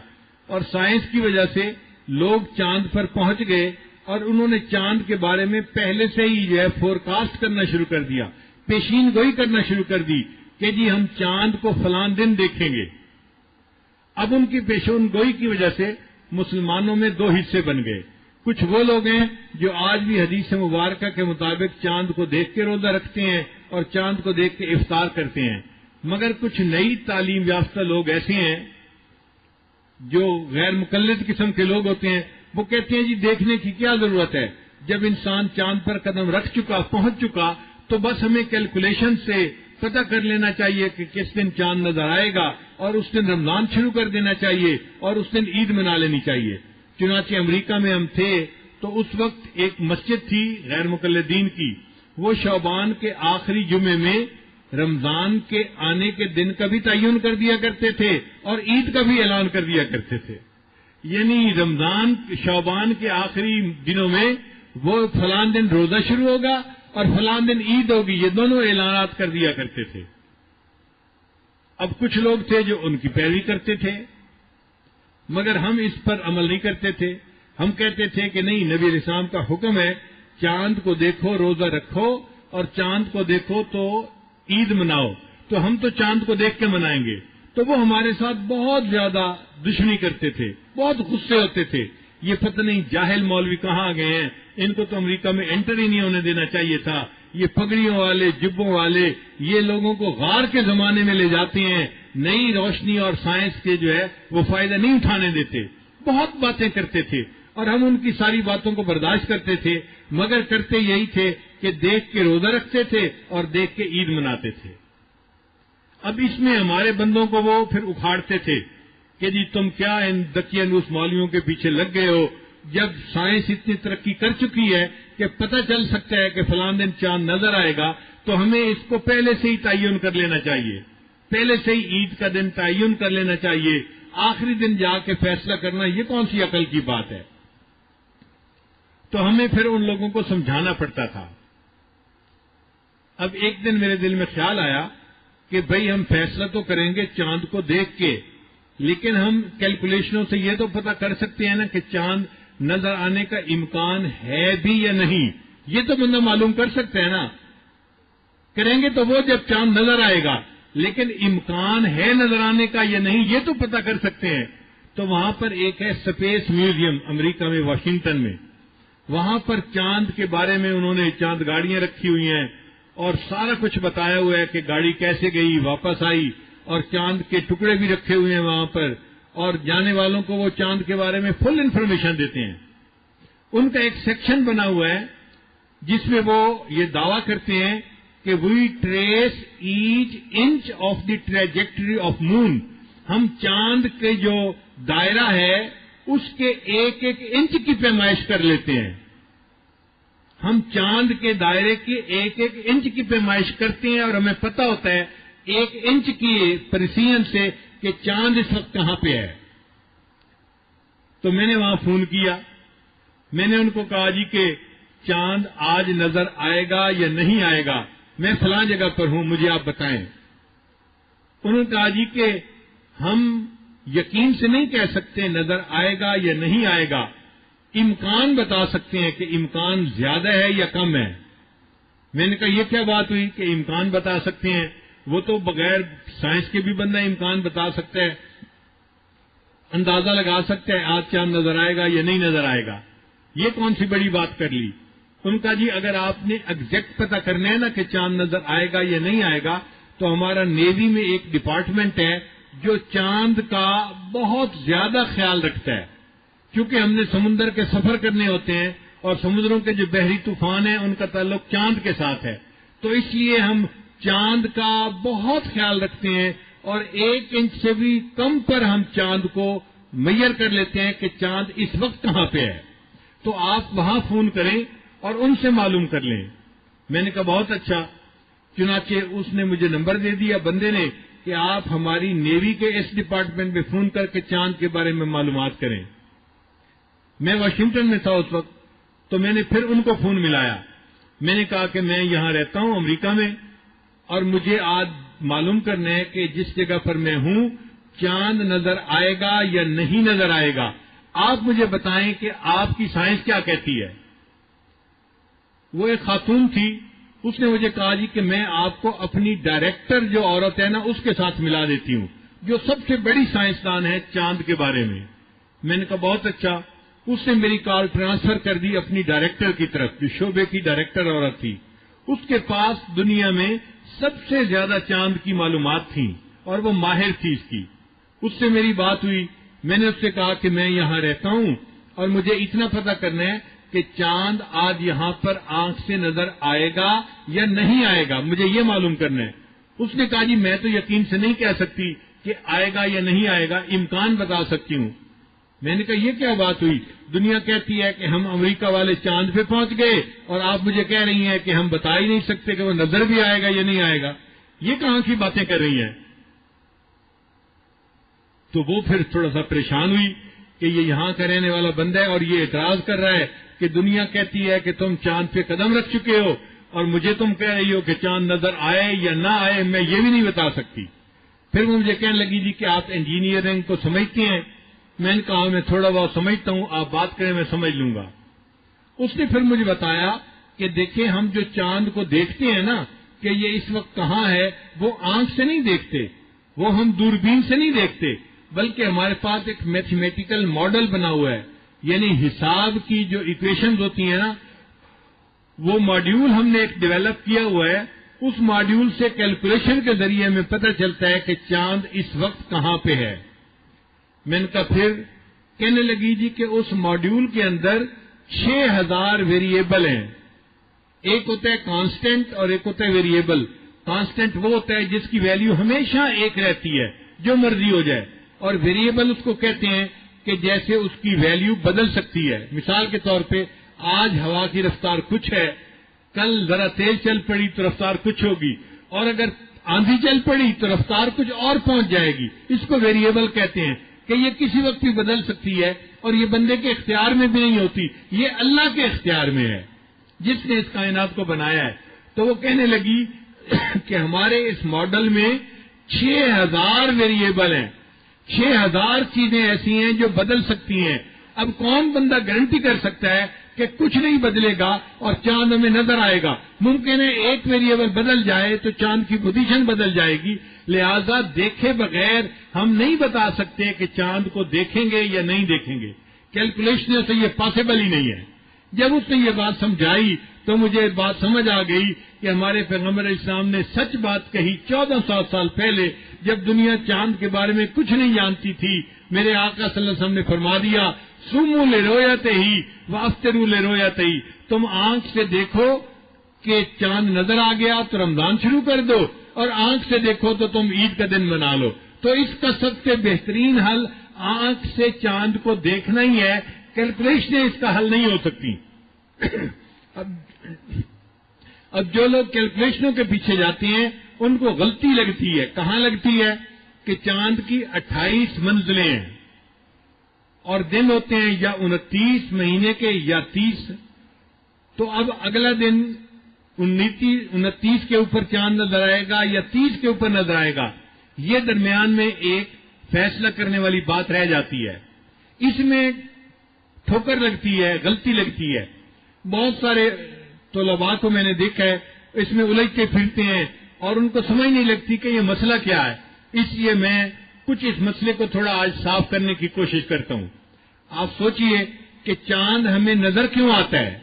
اور سائنس کی وجہ سے لوگ چاند پر پہنچ گئے اور انہوں نے چاند کے بارے میں پہلے سے ہی جو ہے فور کاسٹ کرنا شروع کر دیا، پیشین گوئی کرنا شروع کر دی کہ جی ہم چاند کو فلاں دن دیکھیں گے۔ اب ان کی پیشین گوئی کی وجہ سے مسلمانوں میں دو حصے بن گئے. کچھ وہ لوگ ہیں جو آج بھی حدیث مبارکہ کے مطابق چاند کو دیکھ کے روزہ رکھتے ہیں اور چاند کو دیکھ کے افطار کرتے ہیں. مگر کچھ نئی تعلیم یافتہ لوگ ایسے ہیں جو غیر مقلد قسم کے لوگ ہوتے ہیں. وہ کہتے ہیں جی دیکھنے کی کیا ضرورت ہے، جب انسان چاند پر قدم رکھ چکا، پہنچ چکا، تو بس ہمیں کیلکولیشن سے پتہ کر لینا چاہیے کہ کس دن چاند نظر آئے گا اور اس دن رمضان شروع کر دینا چاہیے اور اس دن عید منا لینی چاہیے. چنانچہ امریکہ میں ہم تھے تو اس وقت ایک مسجد تھی غیر مقلدین کی، وہ شعبان کے آخری جمعے میں رمضان کے آنے کے دن کا بھی تعین کر دیا کرتے تھے اور عید کا بھی اعلان کر دیا کرتے تھے. یعنی رمضان شعبان کے آخری دنوں میں وہ فلاں دن روزہ شروع ہوگا اور فلاں دن عید ہوگی، یہ دونوں اعلانات کر دیا کرتے تھے. اب کچھ لوگ تھے جو ان کی پیروی کرتے تھے، مگر ہم اس پر عمل نہیں کرتے تھے. ہم کہتے تھے کہ نہیں، نبی علیہ السلام کا حکم ہے چاند کو دیکھو روزہ رکھو اور چاند کو دیکھو تو عید مناؤ، تو ہم تو چاند کو دیکھ کے منائیں گے. تو وہ ہمارے ساتھ بہت زیادہ دشمنی کرتے تھے، بہت غصے ہوتے تھے. یہ پتہ نہیں جاہل مولوی کہاں آ گئے ہیں، ان کو تو امریکہ میں انٹر ہی نہیں ہونے دینا چاہیے تھا. یہ پگڑیوں والے، جبوں والے، یہ لوگوں کو غار کے زمانے میں لے جاتے ہیں، نئی روشنی اور سائنس کے جو ہے وہ فائدہ نہیں اٹھانے دیتے. بہت باتیں کرتے تھے اور ہم ان کی ساری باتوں کو برداشت کرتے تھے، مگر کرتے یہی تھے کہ دیکھ کے روزہ رکھتے تھے اور دیکھ کے عید مناتے تھے. اب اس میں ہمارے بندوں کو وہ پھر اکھاڑتے تھے کہ جی تم کیا ان دقیانوس مولویوں کے پیچھے لگ گئے ہو، جب سائنس اتنی ترقی کر چکی ہے کہ پتہ چل سکتا ہے کہ فلاں دن چاند نظر آئے گا، تو ہمیں اس کو پہلے سے ہی تعین کر لینا چاہیے، پہلے سے ہی عید کا دن تعین کر لینا چاہیے. آخری دن جا کے فیصلہ کرنا یہ کون سی عقل کی بات ہے؟ تو ہمیں پھر ان لوگوں کو سمجھانا پڑتا تھا. اب ایک دن میرے دل میں خیال آیا کہ بھئی ہم فیصلہ تو کریں گے چاند کو دیکھ کے، لیکن ہم کیلکولیشنوں سے یہ تو پتہ کر سکتے ہیں نا کہ چاند نظر آنے کا امکان ہے بھی یا نہیں. یہ تو بندہ معلوم کر سکتا ہے نا. کریں گے تو وہ جب چاند نظر آئے گا، لیکن امکان ہے نظر آنے کا یا نہیں یہ تو پتہ کر سکتے ہیں. تو وہاں پر ایک ہے اسپیس میوزیم امریکہ میں، واشنگٹن میں. وہاں پر چاند کے بارے میں انہوں نے چاند گاڑیاں رکھی ہوئی ہیں اور سارا کچھ بتایا ہوا ہے کہ گاڑی کیسے گئی، واپس آئی، اور چاند کے ٹکڑے بھی رکھے ہوئے ہیں وہاں پر، اور جانے والوں کو وہ چاند کے بارے میں فل انفارمیشن دیتے ہیں. ان کا ایک سیکشن بنا ہوا ہے جس میں وہ یہ دعویٰ کرتے ہیں کہ we trace each inch of the trajectory of moon. ہم چاند کے جو دائرہ ہے اس کے ایک ایک انچ کی پیمائش کر لیتے ہیں. ہم چاند کے دائرے کی ایک ایک انچ کی پیمائش کرتے ہیں اور ہمیں پتہ ہوتا ہے ایک انچ کی پریسیژن سے کہ چاند اس وقت کہاں پہ ہے. تو میں نے وہاں فون کیا، میں نے ان کو کہا جی کہ چاند آج نظر آئے گا یا نہیں آئے گا، میں فلاں جگہ پر ہوں، مجھے آپ بتائیں. انہوں نے کہا جی کہ ہم یقین سے نہیں کہہ سکتے نظر آئے گا یا نہیں آئے گا، امکان بتا سکتے ہیں کہ امکان زیادہ ہے یا کم ہے. میں نے کہا یہ کیا بات ہوئی کہ امکان بتا سکتے ہیں؟ وہ تو بغیر سائنس کے بھی بندہ امکان بتا سکتا ہے، اندازہ لگا سکتا ہے آج چاند نظر آئے گا یا نہیں نظر آئے گا. یہ کون سی بڑی بات کر لی؟ ان کا جی اگر آپ نے ایگزیکٹ پتہ کرنا ہے نا کہ چاند نظر آئے گا یا نہیں آئے گا، تو ہمارا نیوی میں ایک ڈپارٹمنٹ ہے جو چاند کا بہت زیادہ خیال رکھتا ہے، کیونکہ ہم نے سمندر کے سفر کرنے ہوتے ہیں اور سمندروں کے جو بحری طوفان ہیں ان کا تعلق چاند کے ساتھ ہے. تو اس لیے ہم چاند کا بہت خیال رکھتے ہیں اور ایک انچ سے بھی کم پر ہم چاند کو میئر کر لیتے ہیں کہ چاند اس وقت کہاں پہ ہے. تو آپ وہاں فون کریں اور ان سے معلوم کر لیں. میں نے کہا بہت اچھا. چنانچہ اس نے مجھے نمبر دے دیا بندے نے کہ آپ ہماری نیوی کے اس ڈپارٹمنٹ میں فون کر کے چاند کے بارے میں معلومات کریں. میں واشنگٹن میں تھا اس وقت، تو میں نے پھر ان کو فون ملایا. میں نے کہا کہ میں یہاں رہتا ہوں امریکہ میں اور مجھے آج معلوم کرنا ہے کہ جس جگہ پر میں ہوں چاند نظر آئے گا یا نہیں نظر آئے گا. آپ مجھے بتائیں کہ آپ کی سائنس کیا کہتی ہے. وہ ایک خاتون تھی، اس نے مجھے کہا جی کہ میں آپ کو اپنی ڈائریکٹر جو عورت ہے نا اس کے ساتھ ملا دیتی ہوں، جو سب سے بڑی سائنسدان ہے چاند کے بارے میں. میں نے کہا بہت اچھا. اس نے میری کال ٹرانسفر کر دی اپنی ڈائریکٹر کی طرف, جو شعبے کی ڈائریکٹر عورت تھی. اس کے پاس دنیا میں سب سے زیادہ چاند کی معلومات تھیں اور وہ ماہر تھی اس کی. اس سے میری بات ہوئی. میں نے اس سے کہا کہ میں یہاں رہتا ہوں اور مجھے اتنا پتہ کرنا ہے کہ چاند آج یہاں پر آنکھ سے نظر آئے گا یا نہیں آئے گا, مجھے یہ معلوم کرنا ہے. اس نے کہا جی میں تو یقین سے نہیں کہہ سکتی کہ آئے گا یا نہیں آئے گا, امکان بتا سکتی ہوں. میں نے کہا یہ کیا بات ہوئی؟ دنیا کہتی ہے کہ ہم امریکہ والے چاند پہ پہنچ گئے اور آپ مجھے کہہ رہی ہیں کہ ہم بتا ہی نہیں سکتے کہ وہ نظر بھی آئے گا یا نہیں آئے گا. یہ کہاں کی باتیں کر رہی ہیں؟ تو وہ پھر تھوڑا سا پریشان ہوئی کہ یہ یہاں کا رہنے والا بندہ ہے اور یہ اعتراض کر رہا ہے کہ دنیا کہتی ہے کہ تم چاند پہ قدم رکھ چکے ہو اور مجھے تم کہہ رہی ہو کہ چاند نظر آئے یا نہ آئے, میں یہ بھی نہیں بتا سکتی. پھر وہ مجھے کہنے لگی جی کہ آپ انجینئرنگ کو سمجھتی ہیں. میں نے کہا میں تھوڑا بہت سمجھتا ہوں, آپ بات کریں میں سمجھ لوں گا. اس نے پھر مجھے بتایا کہ دیکھیں ہم جو چاند کو دیکھتے ہیں نا کہ یہ اس وقت کہاں ہے, وہ آنکھ سے نہیں دیکھتے, وہ ہم دوربین سے نہیں دیکھتے, بلکہ ہمارے پاس ایک میتھمیٹیکل ماڈل بنا ہوا ہے. یعنی حساب کی جو ایکویشنز ہوتی ہیں نا, وہ ماڈیول ہم نے ایک ڈیولپ کیا ہوا ہے. اس ماڈیول سے کیلکولیشن کے ذریعے ہمیں پتہ چلتا ہے کہ چاند اس وقت کہاں پہ ہے. میں نے کہا پھر؟ کہنے لگی جی کہ اس ماڈیول کے اندر 6000 ویریبل ہیں. ایک ہوتا ہے کانسٹنٹ اور ایک ہوتا ہے ویریبل. کانسٹنٹ وہ ہوتا ہے جس کی ویلیو ہمیشہ ایک رہتی ہے جو مرضی ہو جائے, اور ویریبل اس کو کہتے ہیں کہ جیسے اس کی ویلیو بدل سکتی ہے. مثال کے طور پہ آج ہوا کی رفتار کچھ ہے, کل ذرا تیز چل پڑی تو رفتار کچھ ہوگی, اور اگر آندھی چل پڑی تو رفتار کچھ اور پہنچ جائے گی. اس کو ویریبل کہتے ہیں کہ یہ کسی وقت بھی بدل سکتی ہے اور یہ بندے کے اختیار میں بھی نہیں ہوتی, یہ اللہ کے اختیار میں ہے جس نے اس کائنات کو بنایا ہے. تو وہ کہنے لگی کہ ہمارے اس ماڈل میں 6000 ویریبل ہیں, 6000 چیزیں ایسی ہیں جو بدل سکتی ہیں. اب کون بندہ گارنٹی کر سکتا ہے کہ کچھ نہیں بدلے گا اور چاند ہمیں نظر آئے گا؟ ممکن ہے ایک ویریبل بدل جائے تو چاند کی پوزیشن بدل جائے گی. لہذا دیکھے بغیر ہم نہیں بتا سکتے کہ چاند کو دیکھیں گے یا نہیں دیکھیں گے. کیلکولیشن سے یہ پاسبل ہی نہیں ہے. جب اس نے یہ بات سمجھائی تو مجھے بات سمجھ آ گئی کہ ہمارے پیغمبر اسلام نے سچ بات کہی 1400 سال پہلے, جب دنیا چاند کے بارے میں کچھ نہیں جانتی تھی. میرے آقا صلی اللہ علیہ وسلم نے فرما دیا سومو لے رویت ہی وافطرو لے رویت ہی, تم آنکھ سے دیکھو کہ چاند نظر آ گیا تو رمضان شروع کر دو, اور آنکھ سے دیکھو تو تم عید کا دن منا لو. تو اس کا سب سے بہترین حل آنکھ سے چاند کو دیکھنا ہی ہے. کیلکولیشن اس کا حل نہیں ہو سکتی. اب جو لوگ کیلکولیشنوں کے پیچھے جاتے ہیں ان کو غلطی لگتی ہے. کہاں لگتی ہے؟ کہ چاند کی 28 منزلیں ہیں اور دن ہوتے ہیں یا 29 مہینے کے یا 30. تو اب اگلا دن 29 کے اوپر چاند نظر آئے گا یا 30 کے اوپر نظر آئے گا, یہ درمیان میں ایک فیصلہ کرنے والی بات رہ جاتی ہے. اس میں ٹھوکر لگتی ہے, غلطی لگتی ہے. بہت سارے طلباء کو میں نے دیکھا ہے اس میں الجھتے پھرتے ہیں اور ان کو سمجھ نہیں لگتی کہ یہ مسئلہ کیا ہے. اس لیے میں کچھ اس مسئلے کو تھوڑا آج صاف کرنے کی کوشش کرتا ہوں. آپ سوچئے کہ چاند ہمیں نظر کیوں آتا ہے؟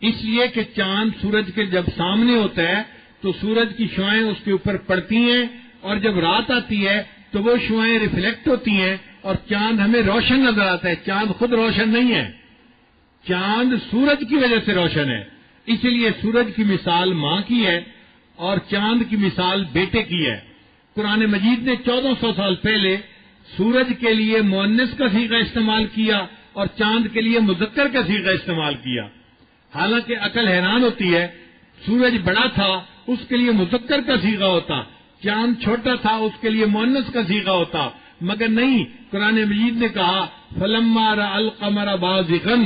اس لیے کہ چاند سورج کے جب سامنے ہوتا ہے تو سورج کی شعاعیں اس کے اوپر پڑتی ہیں, اور جب رات آتی ہے تو وہ شعاعیں ریفلیکٹ ہوتی ہیں اور چاند ہمیں روشن نظر آتا ہے. چاند خود روشن نہیں ہے, چاند سورج کی وجہ سے روشن ہے. اس لیے سورج کی مثال ماں کی ہے اور چاند کی مثال بیٹے کی ہے. قرآن مجید نے 1400 سال پہلے سورج کے لیے مؤنث کا صیغہ استعمال کیا اور چاند کے لیے مذکر کا صیغہ استعمال کیا. حالانکہ عقل حیران ہوتی ہے, سورج بڑا تھا اس کے لیے مذکر کا صیغہ ہوتا, چاند چھوٹا تھا اس کے لیے مؤنث کا صیغہ ہوتا, مگر نہیں. قرآن مجید نے کہا فلما رأى القمر بازغا,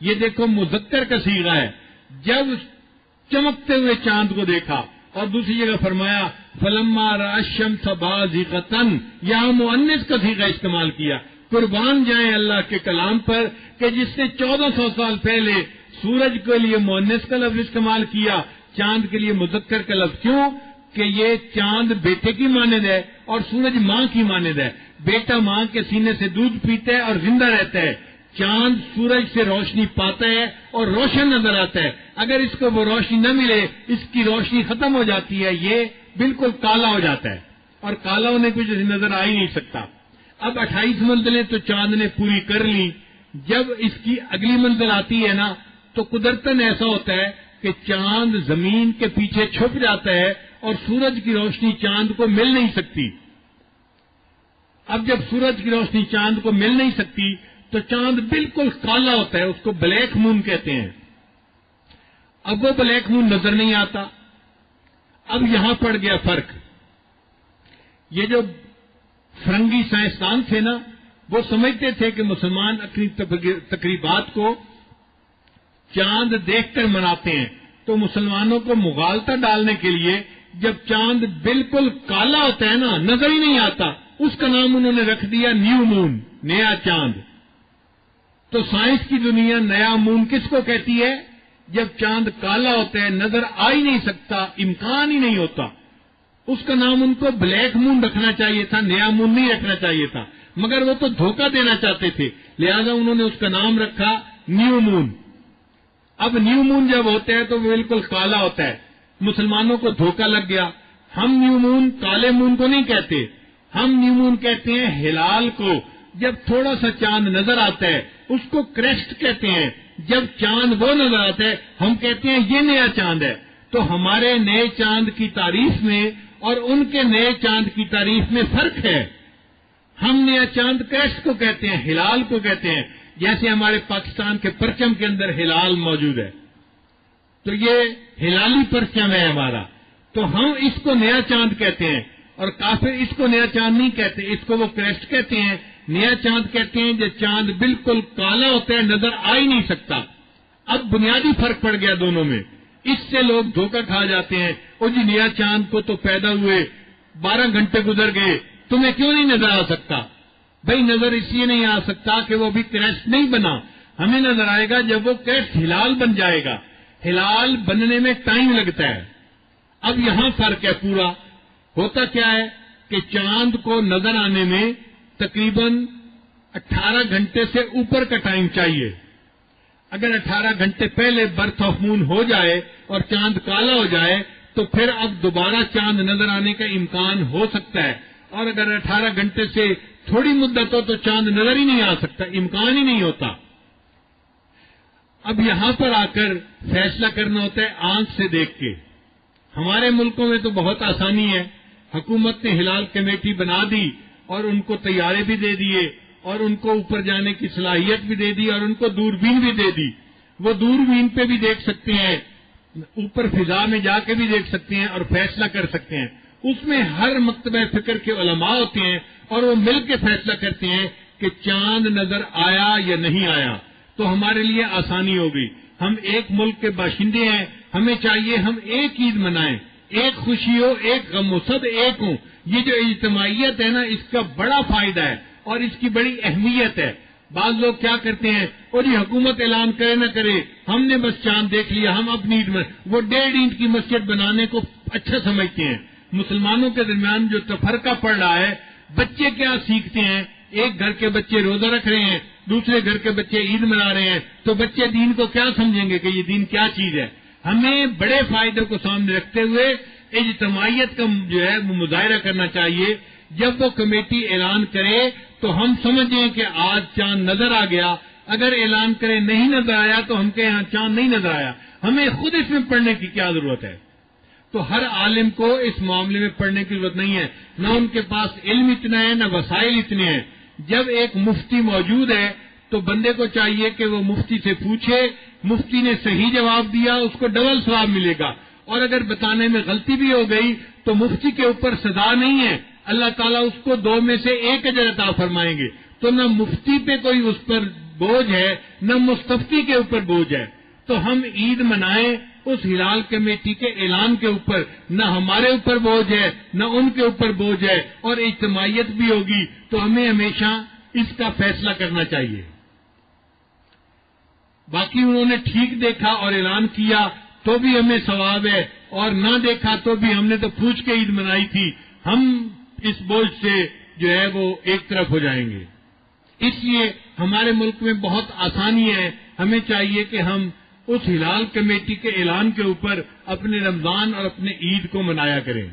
یہ دیکھو مذکر کا صیغہ ہے, جب چمکتے ہوئے چاند کو دیکھا. اور دوسری جگہ فرمایا فلما رأى الشمس بازغة, یہاں مؤنث کا صیغہ استعمال کیا. قربان جائیں اللہ کے کلام پر کہ جس نے 1400 سال پہلے سورج کے لیے مؤنث کا لفظ استعمال کیا, چاند کے لیے مذکر کا لفظ. کیوں؟ کہ یہ چاند بیٹے کی مانند ہے اور سورج ماں کی مانند ہے. بیٹا ماں کے سینے سے دودھ پیتا ہے اور زندہ رہتا ہے. چاند سورج سے روشنی پاتا ہے اور روشن نظر آتا ہے. اگر اس کو وہ روشنی نہ ملے، اس کی روشنی ختم ہو جاتی ہے، یہ بالکل کالا ہو جاتا ہے اور کالا ہونے کو جیسے نظر آ ہی نہیں سکتا. اب 28 منزلیں تو چاند نے پوری کر لی. جب اس کی اگلی منزل آتی ہے نا تو قدرتاً ایسا ہوتا ہے کہ چاند زمین کے پیچھے چھپ جاتا ہے اور سورج کی روشنی چاند کو مل نہیں سکتی. اب جب سورج کی روشنی چاند کو مل نہیں سکتی تو چاند بالکل کالا ہوتا ہے، اس کو بلیک مون کہتے ہیں. اب وہ بلیک مون نظر نہیں آتا. اب یہاں پڑ گیا فرق. یہ جو فرنگی سائنسدان تھے نا، وہ سمجھتے تھے کہ مسلمان اپنی تقریبات کو چاند دیکھ کر مناتے ہیں، تو مسلمانوں کو مغالطہ ڈالنے کے لیے جب چاند بالکل کالا ہوتا ہے نا، نظر ہی نہیں آتا، اس کا نام انہوں نے رکھ دیا نیو مون، نیا چاند. تو سائنس کی دنیا نیا مون کس کو کہتی ہے؟ جب چاند کالا ہوتا ہے، نظر آ ہی نہیں سکتا، امکان ہی نہیں ہوتا. اس کا نام ان کو بلیک مون رکھنا چاہیے تھا، نیا مون نہیں رکھنا چاہیے تھا. مگر وہ تو دھوکہ دینا چاہتے تھے، لہذا انہوں نے اس کا نام رکھا نیو مون. اب نیو مون جب ہوتا ہے تو وہ بالکل کالا ہوتا ہے. مسلمانوں کو دھوکہ لگ گیا. ہم نیو مون کالے مون کو نہیں کہتے، ہم نیو مون کہتے ہیں ہلال کو. جب تھوڑا سا چاند نظر آتا ہے اس کو کریسٹ کہتے ہیں. جب چاند وہ نظر آتا ہے ہم کہتے ہیں یہ نیا چاند ہے. تو ہمارے نئے چاند کی تعریف میں اور ان کے نئے چاند کی تعریف میں فرق ہے. ہم نیا چاند کریسٹ کو کہتے ہیں، ہلال کو کہتے ہیں. جیسے ہمارے پاکستان کے پرچم کے اندر ہلال موجود ہے، تو یہ ہلالی پرچم ہے ہمارا. تو ہم اس کو نیا چاند کہتے ہیں اور کافر اس کو نیا چاند نہیں کہتے، اس کو وہ کریسٹ کہتے ہیں. نیا چاند کہتے ہیں جو چاند بالکل کالا ہوتا ہے، نظر آ ہی نہیں سکتا. اب بنیادی فرق پڑ گیا دونوں میں. اس سے لوگ دھوکہ کھا جاتے ہیں. او جی نیا چاند کو تو پیدا ہوئے 12 گھنٹے گزر گئے، تمہیں کیوں نہیں نظر آ سکتا؟ بھائی نظر اس لیے نہیں آ سکتا کہ وہ ابھی کریسٹ نہیں بنا. ہمیں نظر آئے گا جب وہ کریسٹ ہلال بن جائے گا. ہلال بننے میں ٹائم لگتا ہے. اب یہاں فرق ہے پورا. ہوتا کیا ہے کہ چاند کو نظر آنے میں تقریباً 18 گھنٹے سے اوپر کا ٹائم چاہیے. اگر 18 گھنٹے پہلے برتھ آف مون ہو جائے اور چاند کالا ہو جائے تو پھر اب دوبارہ چاند نظر آنے کا امکان ہو سکتا ہے. اور اگر 18 گھنٹے سے تھوڑی مدت ہو تو چاند نظر ہی نہیں آ سکتا، امکان ہی نہیں ہوتا. اب یہاں پر آ کر فیصلہ کرنا ہوتا ہے آنکھ سے دیکھ کے. ہمارے ملکوں میں تو بہت آسانی ہے. حکومت نے ہلال کمیٹی بنا دی اور ان کو طیارے بھی دے دیے اور ان کو اوپر جانے کی صلاحیت بھی دے دی اور ان کو دوربین بھی دے دی. وہ دوربین پہ بھی دیکھ سکتے ہیں، اوپر فضا میں جا کے بھی دیکھ سکتے ہیں اور فیصلہ کر سکتے ہیں. اس میں ہر مکتبہ فکر کے علماء ہوتے ہیں اور وہ مل کے فیصلہ کرتے ہیں کہ چاند نظر آیا یا نہیں آیا. تو ہمارے لیے آسانی ہوگی. ہم ایک ملک کے باشندے ہیں، ہمیں چاہیے ہم ایک عید منائیں، ایک خوشی ہو ایک غم ہو، سب ایک ہوں. یہ جو اجتماعیت ہے نا، اس کا بڑا فائدہ ہے اور اس کی بڑی اہمیت ہے. بعض لوگ کیا کرتے ہیں، اور یہ حکومت اعلان کرے نہ کرے، ہم نے بس چاند دیکھ لیا، ہم اپنی عید میں وہ 1.5 اینٹ کی مسجد بنانے کو اچھا سمجھتے ہیں. مسلمانوں کے درمیان جو تفرقہ پڑ رہا ہے، بچے کیا سیکھتے ہیں؟ ایک گھر کے بچے روزہ رکھ رہے ہیں، دوسرے گھر کے بچے عید منا رہے ہیں، تو بچے دین کو کیا سمجھیں گے کہ یہ دین کیا چیز ہے؟ ہمیں بڑے فائدے کو سامنے رکھتے ہوئے اجتماعیت کا جو ہے وہ مظاہرہ کرنا چاہیے. جب وہ کمیٹی اعلان کرے تو ہم سمجھیں کہ آج چاند نظر آ گیا. اگر اعلان کرے نہیں نظر آیا تو ہم کہیں یہاں چاند نہیں نظر آیا. ہمیں خود اس میں پڑھنے کی کیا ضرورت ہے؟ تو ہر عالم کو اس معاملے میں پڑھنے کی ضرورت نہیں ہے. نہ ان کے پاس علم اتنا ہے، نہ وسائل اتنے ہیں. جب ایک مفتی موجود ہے تو بندے کو چاہیے کہ وہ مفتی سے پوچھے. مفتی نے صحیح جواب دیا، اس کو ڈبل ثواب ملے گا. اور اگر بتانے میں غلطی بھی ہو گئی تو مفتی کے اوپر سزا نہیں ہے، اللہ تعالیٰ اس کو 2 میں سے 1 اجر عطا فرمائیں گے. تو نہ مفتی پہ کوئی اس پر بوجھ ہے، نہ مستفتی کے اوپر بوجھ ہے. تو ہم عید منائیں اس ہلال کمیٹی کے اعلان کے اوپر، نہ ہمارے اوپر بوجھ ہے نہ ان کے اوپر بوجھ ہے، اور اجتماعیت بھی ہوگی. تو ہمیں ہمیشہ اس کا فیصلہ کرنا چاہیے. باقی انہوں نے ٹھیک دیکھا اور اعلان کیا تو بھی ہمیں ثواب ہے، اور نہ دیکھا تو بھی ہم نے تو پوچھ کے عید منائی تھی، ہم اس بوجھ سے جو ہے وہ ایک طرف ہو جائیں گے۔ اس لیے ہمارے ملک میں بہت آسانی ہے، ہمیں چاہیے کہ ہم اس ہلال کمیٹی کے اعلان کے اوپر اپنے رمضان اور اپنے عید کو منایا کریں۔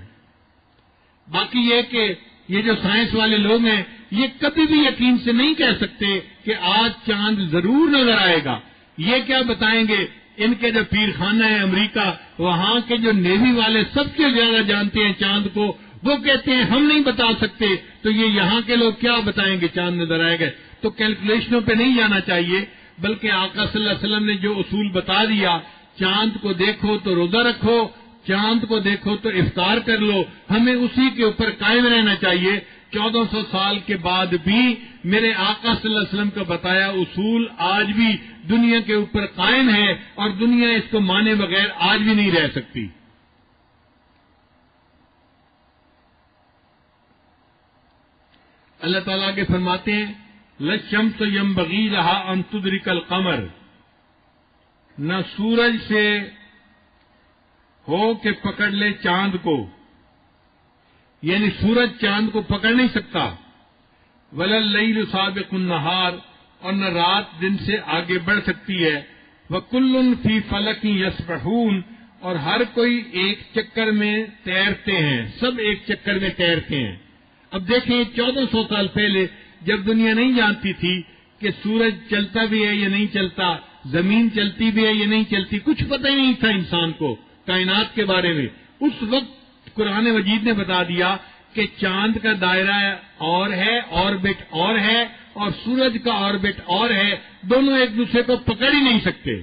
باقی یہ کہ یہ جو سائنس والے لوگ ہیں یہ کبھی بھی یقین سے نہیں کہہ سکتے کہ آج چاند ضرور نظر آئے گا۔ یہ کیا بتائیں گے؟ ان کے جو پیر خانہ ہے امریکہ، وہاں کے جو نیوی والے سب سے زیادہ جانتے ہیں چاند کو، وہ کہتے ہیں ہم نہیں بتا سکتے، تو یہ یہاں کے لوگ کیا بتائیں گے چاند نظر آئے گا؟ تو کیلکولیشنوں پہ نہیں جانا چاہیے، بلکہ آقا صلی اللہ علیہ وسلم نے جو اصول بتا دیا، چاند کو دیکھو تو روزہ رکھو، چاند کو دیکھو تو افطار کر لو، ہمیں اسی کے اوپر قائم رہنا چاہیے۔ 1400 سال کے بعد بھی میرے آقا صلی اللہ علیہ وسلم کا بتایا اصول آج بھی دنیا کے اوپر قائم ہے، اور دنیا اس کو مانے بغیر آج بھی نہیں رہ سکتی۔ اللہ تعالیٰ کے فرماتے ہیں لَلشَّمْسُ يَنبَغِي لَهَا أَن تُدْرِكَ الْقَمَرَ، نہ سورج سے ہو کہ پکڑ لے چاند کو، یعنی سورج چاند کو پکڑ نہیں سکتا۔ وَلَا اللَّيْلُ سَابِقُ النَّهَارِ، اور نہ رات دن سے آگے بڑھ سکتی ہے۔ وَكُلٌّ فِي فَلَكٍ يَسْبَحُونَ، اور ہر کوئی ایک چکر میں تیرتے ہیں، سب ایک چکر میں تیرتے ہیں۔ اب دیکھیں 1400 سال پہلے جب دنیا نہیں جانتی تھی کہ سورج چلتا بھی ہے یا نہیں چلتا، زمین چلتی بھی ہے یا نہیں چلتی، کچھ پتہ ہی نہیں تھا انسان کو کائنات کے بارے میں، اس وقت قرآن مجید نے بتا دیا کہ چاند کا دائرہ اور ہے، آربٹ اور ہے، اور سورج کا آربٹ اور ہے، دونوں ایک دوسرے کو پکڑ ہی نہیں سکتے۔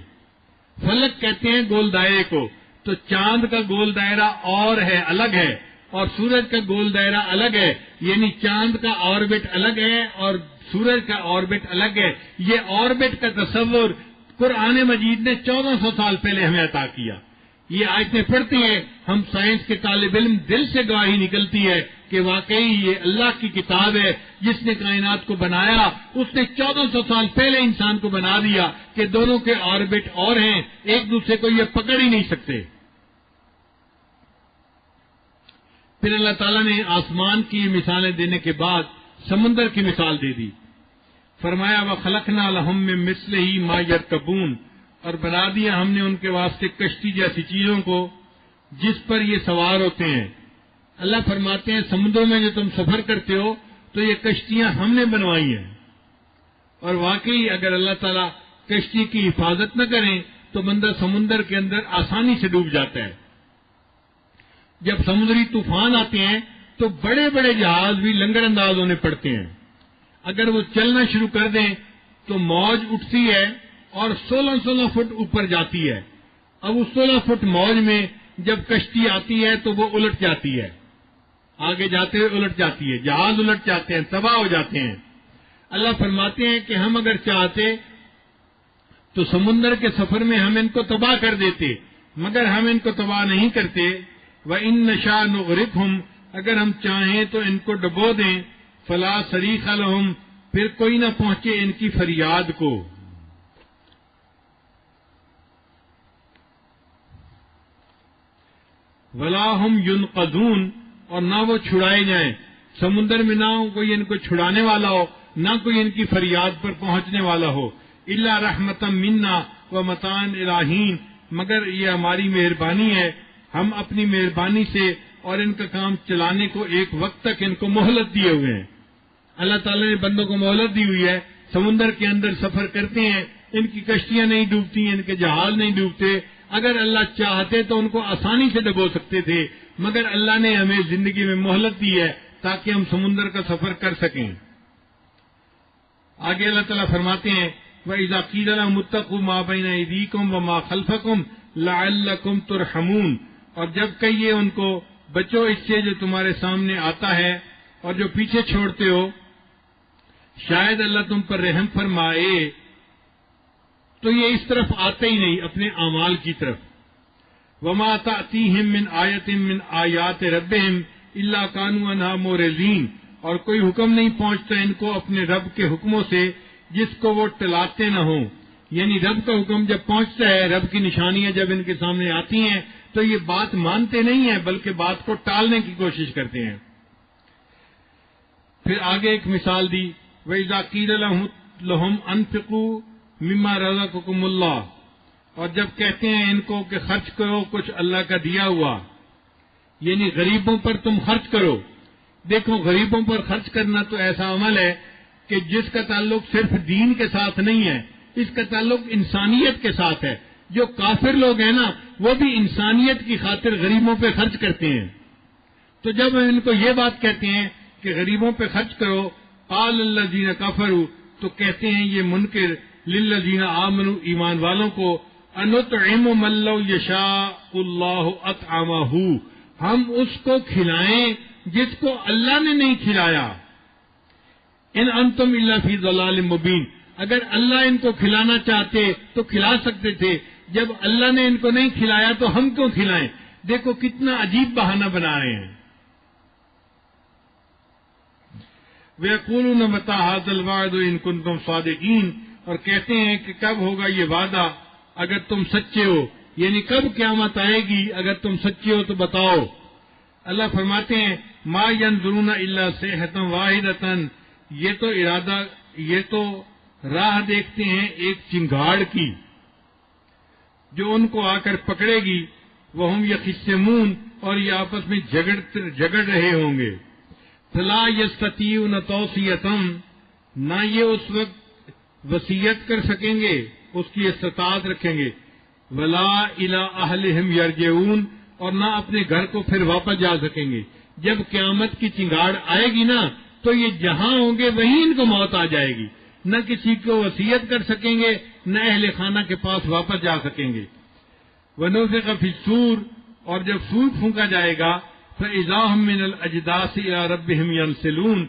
فلک کہتے ہیں گول دائرے کو، تو چاند کا گول دائرہ اور ہے، الگ ہے، اور سورج کا گول دائرہ الگ ہے، یعنی چاند کا آربٹ الگ ہے اور سورج کا آربٹ الگ ہے۔ یہ آربٹ کا تصور قرآن مجید نے 1400 سال پہلے ہمیں عطا کیا۔ یہ آیتیں پڑھتے ہیں ہم سائنس کے طالب علم، دل سے گواہی نکلتی ہے کہ واقعی یہ اللہ کی کتاب ہے، جس نے کائنات کو بنایا اس نے 1400 سال پہلے انسان کو بنا دیا کہ دونوں کے آربٹ اور ہیں، ایک دوسرے کو یہ پکڑ ہی نہیں سکتے۔ پھر اللہ تعالیٰ نے آسمان کی مثالیں دینے کے بعد سمندر کی مثال دے دی، فرمایا وَخَلَقْنَا لَهُم مِّن مِّثْلِهِ مَا يَرْكَبُونَ، اور بنا دیا ہم نے ان کے واسطے کشتی جیسی چیزوں کو جس پر یہ سوار ہوتے ہیں۔ اللہ فرماتے ہیں سمندروں میں جو تم سفر کرتے ہو تو یہ کشتیاں ہم نے بنوائی ہیں، اور واقعی اگر اللہ تعالیٰ کشتی کی حفاظت نہ کریں تو بندہ سمندر کے اندر آسانی سے ڈوب جاتا ہے۔ جب سمندری طوفان آتے ہیں تو بڑے بڑے جہاز بھی لنگر انداز ہونے پڑتے ہیں، اگر وہ چلنا شروع کر دیں تو موج اٹھتی ہے اور 16 فٹ اوپر جاتی ہے۔ اب اس 16 فٹ موج میں جب کشتی آتی ہے تو وہ الٹ جاتی ہے، آگے جاتے ہوئے الٹ جاتی ہے، جہاز الٹ جاتے ہیں، تباہ ہو جاتے ہیں۔ اللہ فرماتے ہیں کہ ہم اگر چاہتے تو سمندر کے سفر میں ہم ان کو تباہ کر دیتے، مگر ہم ان کو تباہ نہیں کرتے۔ وَإِن نَّشَأْ نُغْرِقْهُمْ، اگر ہم چاہیں تو ان کو ڈبو دیں، فَلَا صَرِيخَ لَهُمْ، پھر کوئی نہ پہنچے ان کی فریاد کو۔ وَلَا هُمْ يُنْقَذُونَ، اور نہ وہ چھڑائے جائیں، سمندر میں نہ کوئی ان کو چھڑانے والا ہو، نہ کوئی ان کی فریاد پر پہنچنے والا ہو۔ إِلَّا رَحْمَةً مِنَّا وَمَتَاعًا إِلَىٰ حِينٍ، مگر یہ ہماری مہربانی ہے، ہم اپنی مہربانی سے اور ان کا کام چلانے کو ایک وقت تک ان کو مہلت دیے ہوئے ہیں۔ اللہ تعالیٰ نے بندوں کو مہلت دی ہوئی ہے، سمندر کے اندر سفر کرتے ہیں، ان کی کشتیاں نہیں ڈوبتی، ان کے جہاز نہیں ڈوبتے۔ اگر اللہ چاہتے تو ان کو آسانی سے ڈبو سکتے تھے، مگر اللہ نے ہمیں زندگی میں مہلت دی ہے تاکہ ہم سمندر کا سفر کر سکیں۔ آگے اللہ تعالیٰ فرماتے ہیں وَإِذَا قِيلَ لَهُمُ اتَّقُوا مَا بَيْنَ أَيْدِيكُمْ وَمَا خَلْفَكُمْ لَعَلَّكُمْ تُرْحَمُونَ، اور جب کہیے ان کو بچو اس سے جو تمہارے سامنے آتا ہے اور جو پیچھے چھوڑتے ہو، شاید اللہ تم پر رحم فرمائے، تو یہ اس طرف آتے ہی نہیں، اپنے اعمال کی طرف۔ وَمَا تَأْتِيهِم مِّنْ آيَةٍ مِّنْ آيَاتِ رَبِّهِمْ إِلَّا كَانُوا عَنْهَا مُعْرِضِينَ، اور کوئی حکم نہیں پہنچتا ان کو اپنے رب کے حکموں سے جس کو وہ ٹلاتے نہ ہوں۔ یعنی رب کا حکم جب پہنچتا ہے، رب کی نشانیاں جب ان کے سامنے آتی ہیں تو یہ بات مانتے نہیں ہیں بلکہ بات کو ٹالنے کی کوشش کرتے ہیں۔ پھر آگے ایک مثال دی، وَإِذَا قِيلَ لَهُمْ أَنفِقُوا مِمَّا رَزَقَكُمُ اللَّهُ، اور جب کہتے ہیں ان کو کہ خرچ کرو کچھ اللہ کا دیا ہوا، یعنی غریبوں پر تم خرچ کرو۔ دیکھو غریبوں پر خرچ کرنا تو ایسا عمل ہے کہ جس کا تعلق صرف دین کے ساتھ نہیں ہے، اس کا تعلق انسانیت کے ساتھ ہے۔ جو کافر لوگ ہیں نا وہ بھی انسانیت کی خاطر غریبوں پہ خرچ کرتے ہیں۔ تو جب ہم ان کو یہ بات کہتے ہیں کہ غریبوں پہ خرچ کرو، قال الذین کفروا، تو کہتے ہیں یہ منکر للذین آمنوا، ایمان والوں کو، انطعم من لو یشاء اللہ اطعمہ، ہم اس کو کھلائیں جس کو اللہ نے نہیں کھلایا۔ ان انتم الا فی ضلال مبین، اگر اللہ ان کو کھلانا چاہتے تو کھلا سکتے تھے، جب اللہ نے ان کو نہیں کھلایا تو ہم کیوں کھلائیں؟ دیکھو کتنا عجیب بہانہ بنا رہے ہیں۔ وَيَقُولُونَ مَتَىٰ هَٰذَا الْوَعْدُ إِن كُنتُمْ صَادِقِينَ، اور کہتے ہیں کہ کب ہوگا یہ وعدہ اگر تم سچے ہو، یعنی کب قیامت آئے گی اگر تم سچے ہو تو بتاؤ۔ اللہ فرماتے ہیں مَا يَنظُرُونَ إِلَّا صَيْحَةً وَاحِدَةً، یہ تو راہ دیکھتے ہیں ایک چنگاڑ کی جو ان کو آ کر پکڑے گی، وَهُمْ يَخِصِّمُونَ، اور یہ آپس میں جگڑ رہے ہوں گے۔ فَلَا يَسْتَطِيعُونَ تَوْصِيَةً، نہ یہ اس وقت وصیت کر سکیں گے، اس کی استطاعت رکھیں گے، وَلَا إِلَىٰ أَهْلِهِمْ يَرْجِعُونَ، اور نہ اپنے گھر کو پھر واپس جا سکیں گے۔ جب قیامت کی چنگاڑ آئے گی نا تو یہ جہاں ہوں گے وہیں ان کو موت آ جائے گی، نہ کسی کو وصیت کر سکیں گے، نہ اہل خانہ کے پاس واپس جا سکیں گے۔ وَنُفِخَ فِي الصُّورِ، اور جب سور پھونکا جائے گا، فَإِذَا هُم مِّنَ الْأَجْدَاثِ إِلَىٰ رَبِّهِمْ يَنسِلُونَ،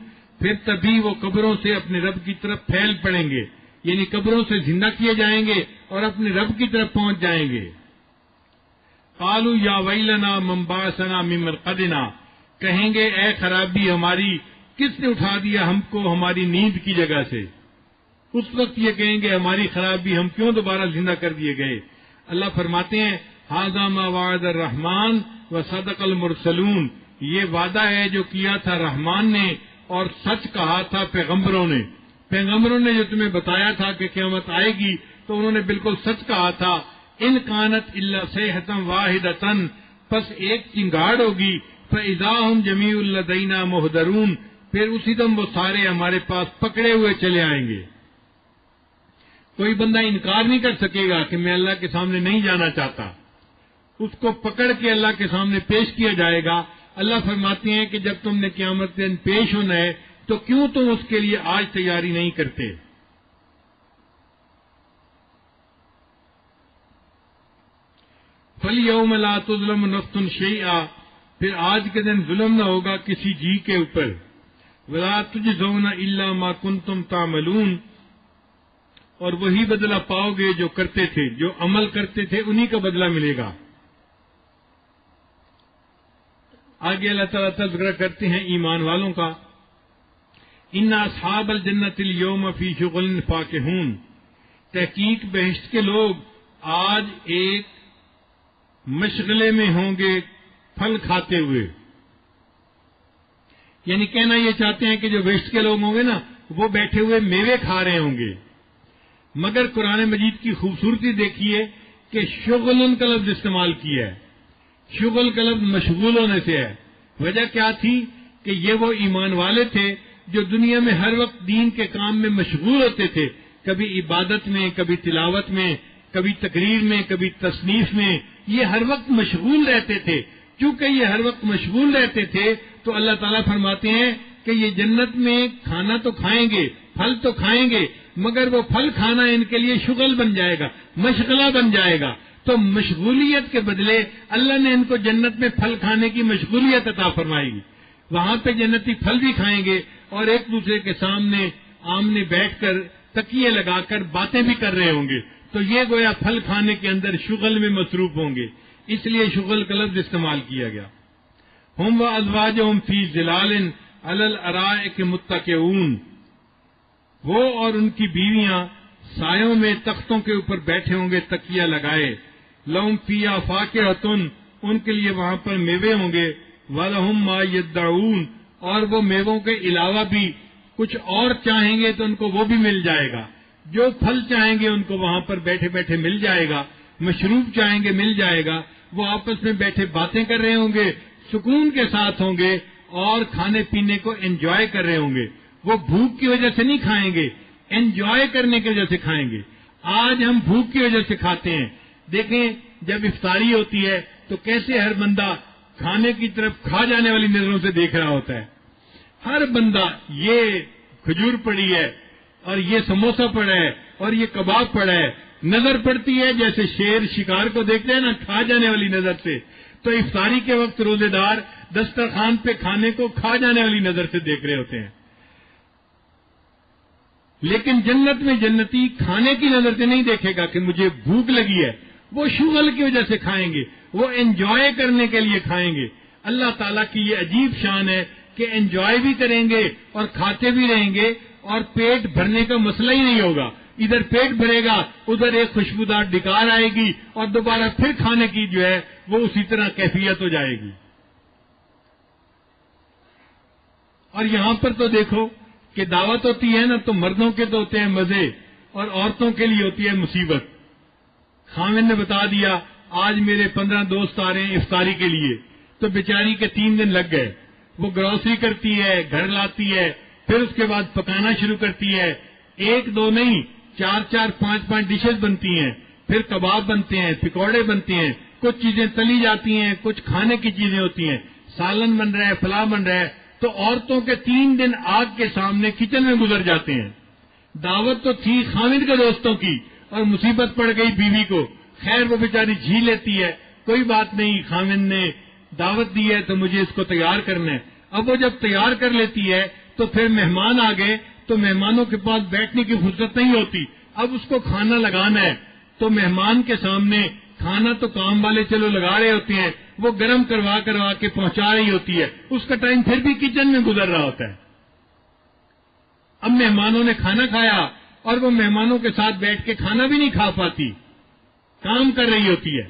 پھر تبھی وہ قبروں سے اپنے رب کی طرف پھیل پڑیں گے، یعنی قبروں سے زندہ کیے جائیں گے اور اپنے رب کی طرف پہنچ جائیں گے۔ قالوا یا ویلنا من بعثنا من مرقدنا، کہیں گے اے خرابی ہماری، کس نے اٹھا دیا ہم کو ہماری نیند کی جگہ سے۔ اس وقت یہ کہیں گے ہماری خرابی، ہم کیوں دوبارہ زندہ کر دیے گئے۔ اللہ فرماتے ہیں ھذا ما وعد الرحمن وصدق المرسلون، یہ وعدہ ہے جو کیا تھا رحمان نے اور سچ کہا تھا پیغمبروں نے۔ پیغمبروں نے جو تمہیں بتایا تھا کہ قیامت آئے گی تو انہوں نے بالکل سچ کہا تھا۔ ان کانت الا صیحۃ واحدۃ، پس ایک چنگاڑ ہوگی، فاذا ہم جمیع لدینا محضرون، پھر اسی دم وہ سارے ہمارے پاس پکڑے ہوئے چلے آئیں گے۔ کوئی بندہ انکار نہیں کر سکے گا کہ میں اللہ کے سامنے نہیں جانا چاہتا، اس کو پکڑ کے اللہ کے سامنے پیش کیا جائے گا۔ اللہ فرماتے ہیں کہ جب تم نے قیامت کے دن پیش ہونا ہے تو کیوں تم اس کے لیے آج تیاری نہیں کرتے؟ فَالْيَوْمَ لَا تُظْلَمُ نَفْسٌ شَيْئًا، پھر آج کے دن ظلم نہ ہوگا کسی جی کے اوپر۔ وَلَا تُجْزَوْنَ إِلَّا مَا كُنتُمْ تَعْمَلُونَ، اور وہی بدلہ پاؤ گے جو کرتے تھے، جو عمل کرتے تھے انہی کا بدلہ ملے گا۔ آگے اللہ تعالیٰ تذکرہ کرتے ہیں ایمان والوں کا، ان اصحاب الجنت اليوم فی شغل فاکہون، تحقیق بہشت کے لوگ آج ایک مشغلے میں ہوں گے پھل کھاتے ہوئے۔ یعنی کہنا یہ چاہتے ہیں کہ جو بہشت کے لوگ ہوں گے نا وہ بیٹھے ہوئے میوے کھا رہے ہوں گے، مگر قرآن مجید کی خوبصورتی دیکھیے کہ شغل کا لفظ استعمال کیا ہے۔ شغل کا لفظ مشغول ہونے سے ہے۔ وجہ کیا تھی کہ یہ وہ ایمان والے تھے جو دنیا میں ہر وقت دین کے کام میں مشغول ہوتے تھے، کبھی عبادت میں، کبھی تلاوت میں، کبھی تقریر میں، کبھی تصنیف میں، یہ ہر وقت مشغول رہتے تھے۔ چونکہ یہ ہر وقت مشغول رہتے تھے تو اللہ تعالیٰ فرماتے ہیں کہ یہ جنت میں کھانا تو کھائیں گے، پھل تو کھائیں گے، مگر وہ پھل کھانا ان کے لیے شغل بن جائے گا، مشغلہ بن جائے گا۔ تو مشغولیت کے بدلے اللہ نے ان کو جنت میں پھل کھانے کی مشغولیت عطا فرمائے گی۔ وہاں پہ جنتی پھل بھی کھائیں گے اور ایک دوسرے کے سامنے آمنے بیٹھ کر تکیے لگا کر باتیں بھی کر رہے ہوں گے۔ تو یہ گویا پھل کھانے کے اندر شغل میں مصروف ہوں گے، اس لیے شغل کا لفظ استعمال کیا گیا۔ ہم وازواجہم فی ظلال علی الارائک متکئون، وہ اور ان کی بیویاں سایوں میں تختوں کے اوپر بیٹھے ہوں گے تکیہ لگائے. لہم فیہا فاکہۃ، ان کے لیے وہاں پر میوے ہوں گے. وَلَهُم مَّا يَدَّعُونَ، اور وہ میووں کے علاوہ بھی کچھ اور چاہیں گے تو ان کو وہ بھی مل جائے گا. جو پھل چاہیں گے ان کو وہاں پر بیٹھے بیٹھے مل جائے گا. مشروب چاہیں گے مل جائے گا. وہ آپس میں بیٹھے باتیں کر رہے ہوں گے، سکون کے ساتھ ہوں گے اور کھانے پینے کو انجوائے کر رہے ہوں گے. وہ بھوک کی وجہ سے نہیں کھائیں گے، انجوائے کرنے کی وجہ سے کھائیں گے. آج ہم بھوک کی وجہ سے کھاتے ہیں. دیکھیں جب افطاری ہوتی ہے تو کیسے ہر بندہ کھانے کی طرف کھا جانے والی نظروں سے دیکھ رہا ہوتا ہے. ہر بندہ یہ کھجور پڑی ہے اور یہ سموسہ پڑا ہے اور یہ کباب پڑا ہے، نظر پڑتی ہے جیسے شیر شکار کو دیکھتے ہیں نا کھا جانے والی نظر سے. تو افطاری کے وقت روزے دار دسترخوان پہ کھانے کو کھا جانے والی نظر سے دیکھ رہے ہوتے ہیں. لیکن جنت میں جنتی کھانے کی نظر سے نہیں دیکھے گا کہ مجھے بھوک لگی ہے. وہ شغل کی وجہ سے کھائیں گے، وہ انجوائے کرنے کے لیے کھائیں گے. اللہ تعالیٰ کی یہ عجیب شان ہے کہ انجوائے بھی کریں گے اور کھاتے بھی رہیں گے اور پیٹ بھرنے کا مسئلہ ہی نہیں ہوگا. ادھر پیٹ بھرے گا، ادھر ایک خوشبودار ڈکار آئے گی اور دوبارہ پھر کھانے کی جو ہے وہ اسی طرح کیفیت ہو جائے گی. اور یہاں پر تو دیکھو کہ دعوت ہوتی ہے نا تو مردوں کے تو ہوتے ہیں مزے اور عورتوں کے لیے ہوتی ہے مصیبت. خامن نے بتا دیا آج میرے 15 دوست آ رہے ہیں افطاری کے لیے، تو بیچاری کے 3 دن لگ گئے. وہ گروسری کرتی ہے، گھر لاتی ہے، پھر اس کے بعد پکانا شروع کرتی ہے. 1 2 نہیں 4 4 5 5 ڈشز بنتی ہیں، پھر کباب بنتے ہیں، پکوڑے بنتے ہیں، کچھ چیزیں تلی جاتی ہیں، کچھ کھانے کی چیزیں ہوتی ہیں، سالن بن رہا ہے، فلاں بن رہا ہے. تو عورتوں کے 3 دن آگ کے سامنے کچن میں گزر جاتے ہیں. دعوت تو تھی خامد کے دوستوں کی اور مصیبت پڑ گئی بیوی کو. خیر وہ بیچاری جھی لیتی ہے، کوئی بات نہیں، خامد نے دعوت دی ہے تو مجھے اس کو تیار کرنا ہے. اب وہ جب تیار کر لیتی ہے تو پھر مہمان آ گئے تو مہمانوں کے پاس بیٹھنے کی فرصت نہیں ہوتی. اب اس کو کھانا لگانا ہے تو مہمان کے سامنے کھانا تو کام والے چلو لگا رہے ہوتے ہیں، وہ گرم کروا کے پہنچا رہی ہوتی ہے. اس کا ٹائم پھر بھی کچن میں گزر رہا ہوتا ہے. اب مہمانوں نے کھانا کھایا اور وہ مہمانوں کے ساتھ بیٹھ کے کھانا بھی نہیں کھا پاتی، کام کر رہی ہوتی ہے.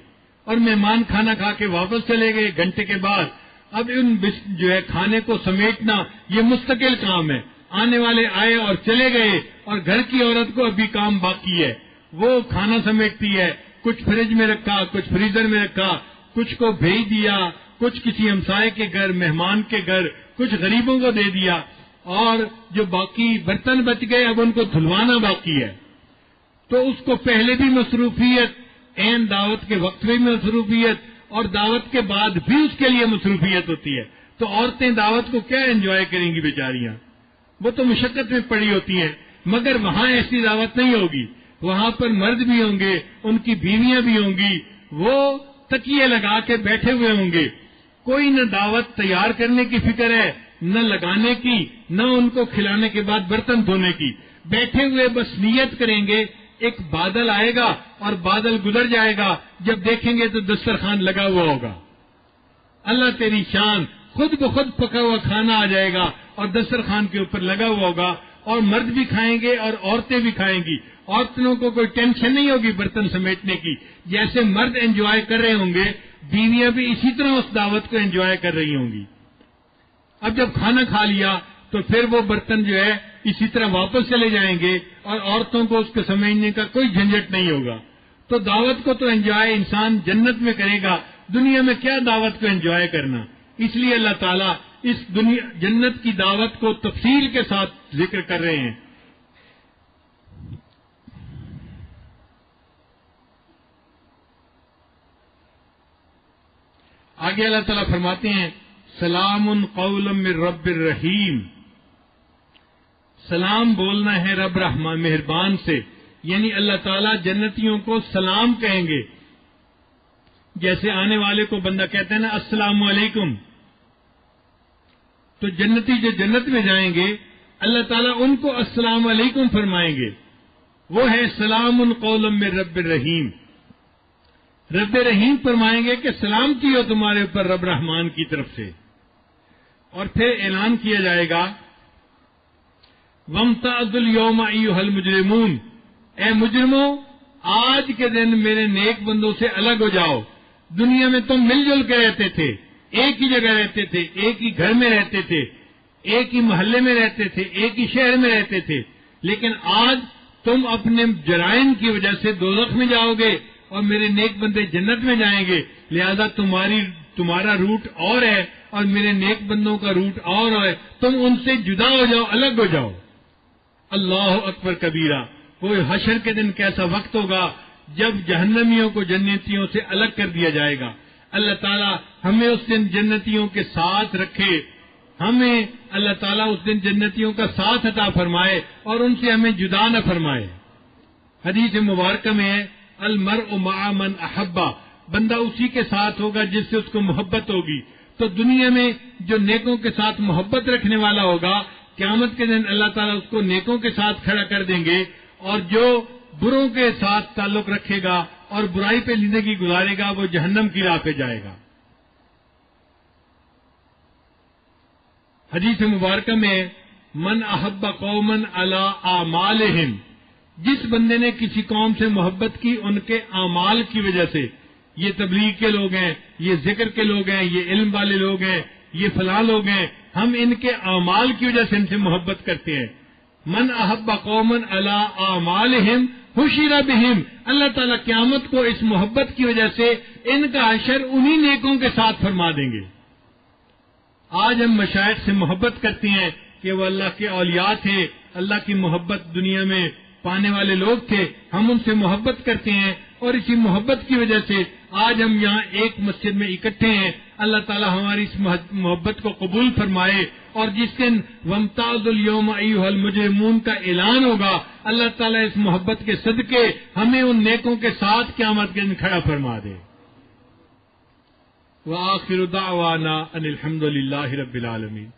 اور مہمان کھانا کھا کے واپس چلے گئے گھنٹے کے بعد. اب ان جو ہے کھانے کو سمیٹنا یہ مستقل کام ہے. آنے والے آئے اور چلے گئے اور گھر کی عورت کو ابھی کام باقی ہے. وہ کھانا سمیٹتی ہے، کچھ فریج میں رکھا، کچھ فریزر میں رکھا، کچھ کو بھیج دیا، کچھ کسی ہمسائے کے گھر، مہمان کے گھر، کچھ غریبوں کو دے دیا. اور جو باقی برتن بچ گئے اب ان کو دھلوانا باقی ہے. تو اس کو پہلے بھی مصروفیت، عین دعوت کے وقت میں مصروفیت اور دعوت کے بعد بھی اس کے لیے مصروفیت ہوتی ہے. تو عورتیں دعوت کو کیا انجوائے کریں گی بیچاریاں؟ وہ تو مشقت میں پڑی ہوتی ہیں. مگر وہاں ایسی دعوت نہیں ہوگی. وہاں پر مرد بھی ہوں گے، ان کی بیویاں بھی ہوں گی، وہ تکیے لگا کے بیٹھے ہوئے ہوں گے. کوئی نہ دعوت تیار کرنے کی فکر ہے، نہ لگانے کی، نہ ان کو کھلانے کے بعد برتن دھونے کی. بیٹھے ہوئے بس نیت کریں گے. ایک بادل آئے گا اور بادل گزر جائے گا، جب دیکھیں گے تو دسترخوان لگا ہوا ہوگا. اللہ تیری شان، خود بخود پکا ہوا کھانا آ جائے گا اور دسترخوان کے اوپر لگا ہوا ہوگا. اور مرد بھی کھائیں گے اور عورتیں بھی کھائیں گی. عورتوں کو کوئی ٹینشن نہیں ہوگی برتن سمیٹنے کی. جیسے مرد انجوائے کر رہے ہوں گے، بیویاں بھی اسی طرح اس دعوت کو انجوائے کر رہی ہوں گی. اب جب کھانا کھا لیا تو پھر وہ برتن جو ہے اسی طرح واپس چلے جائیں گے اور عورتوں کو اس کو سمجھنے کا کوئی جھنجٹ نہیں ہوگا. تو دعوت کو تو انجوائے انسان جنت میں کرے گا، دنیا میں کیا دعوت کو انجوائے کرنا. اس لیے اللہ تعالیٰ اس جنت کی دعوت کو تفصیل کے ساتھ ذکر کر رہے ہیں. آگے اللہ تعالیٰ فرماتے ہیں سلام قولا من رب الرحیم. سلام بولنا ہے رب رحمان مہربان سے، یعنی اللہ تعالیٰ جنتیوں کو سلام کہیں گے. جیسے آنے والے کو بندہ کہتا ہے نا السلام علیکم، تو جنتی جو جنت میں جائیں گے اللہ تعالیٰ ان کو السلام علیکم فرمائیں گے. وہ ہے سلام قولا من رب الرحیم. رب رحیم فرمائیں گے کہ سلامتی ہو تمہارے اوپر رب رحمان کی طرف سے. اور پھر اعلان کیا جائے گا وَامْتَازُوا الْيَوْمَ أَيُّهَا الْمُجْرِمُونَ، اے مجرموں آج کے دن میرے نیک بندوں سے الگ ہو جاؤ. دنیا میں تم مل جل کے رہتے تھے, ایک ہی جگہ رہتے تھے, ایک ہی گھر میں رہتے تھے, ایک ہی محلے میں رہتے تھے, ایک ہی شہر میں رہتے تھے, لیکن آج تم اپنے جرائم کی وجہ سے دوزخ میں جاؤ گے اور میرے نیک بندے جنت میں جائیں گے. لہذا تمہارا روٹ اور ہے اور میرے نیک بندوں کا روٹ اور ہے. تم ان سے جدا ہو جاؤ, الگ ہو جاؤ. اللہ اکبر کبیرہ. وہ حشر کے دن کیسا وقت ہوگا جب جہنمیوں کو جنتیوں سے الگ کر دیا جائے گا. اللہ تعالیٰ ہمیں اس دن جنتیوں کے ساتھ رکھے, ہمیں اللہ تعالیٰ اس دن جنتیوں کا ساتھ عطا فرمائے اور ان سے ہمیں جدا نہ فرمائے. حدیث مبارکہ میں ہے المرء مع من احبہ, بندہ اسی کے ساتھ ہوگا جس سے اس کو محبت ہوگی. تو دنیا میں جو نیکوں کے ساتھ محبت رکھنے والا ہوگا, قیامت کے دن اللہ تعالیٰ اس کو نیکوں کے ساتھ کھڑا کر دیں گے, اور جو بروں کے ساتھ تعلق رکھے گا اور برائی پہ زندگی گزارے گا وہ جہنم کی راہ پہ جائے گا. حدیث مبارکہ میں من احب قوما علی اعمالہم, جس بندے نے کسی قوم سے محبت کی ان کے اعمال کی وجہ سے, یہ تبلیغ کے لوگ ہیں, یہ ذکر کے لوگ ہیں, یہ علم والے لوگ ہیں, یہ فلاں لوگ ہیں, ہم ان کے اعمال کی وجہ سے ان سے محبت کرتے ہیں. من احب قوما علی اعمالہم حشر بہم, اللہ تعالیٰ قیامت کو اس محبت کی وجہ سے ان کا حشر انہی نیکوں کے ساتھ فرما دیں گے. آج ہم مشائخ سے محبت کرتے ہیں کہ وہ اللہ کے اولیاء تھے, اللہ کی محبت دنیا میں پانے والے لوگ تھے, ہم ان سے محبت کرتے ہیں اور اسی محبت کی وجہ سے آج ہم یہاں ایک مسجد میں اکٹھے ہیں. اللہ تعالیٰ ہماری اس محبت کو قبول فرمائے, اور جس دن وامتازوا اليوم ایھا المجرمون کا اعلان ہوگا, اللہ تعالیٰ اس محبت کے صدقے ہمیں ان نیکوں کے ساتھ قیامت کے دن کھڑا فرما دے. وآخر دعوانا ان الحمد للہ رب العالمین.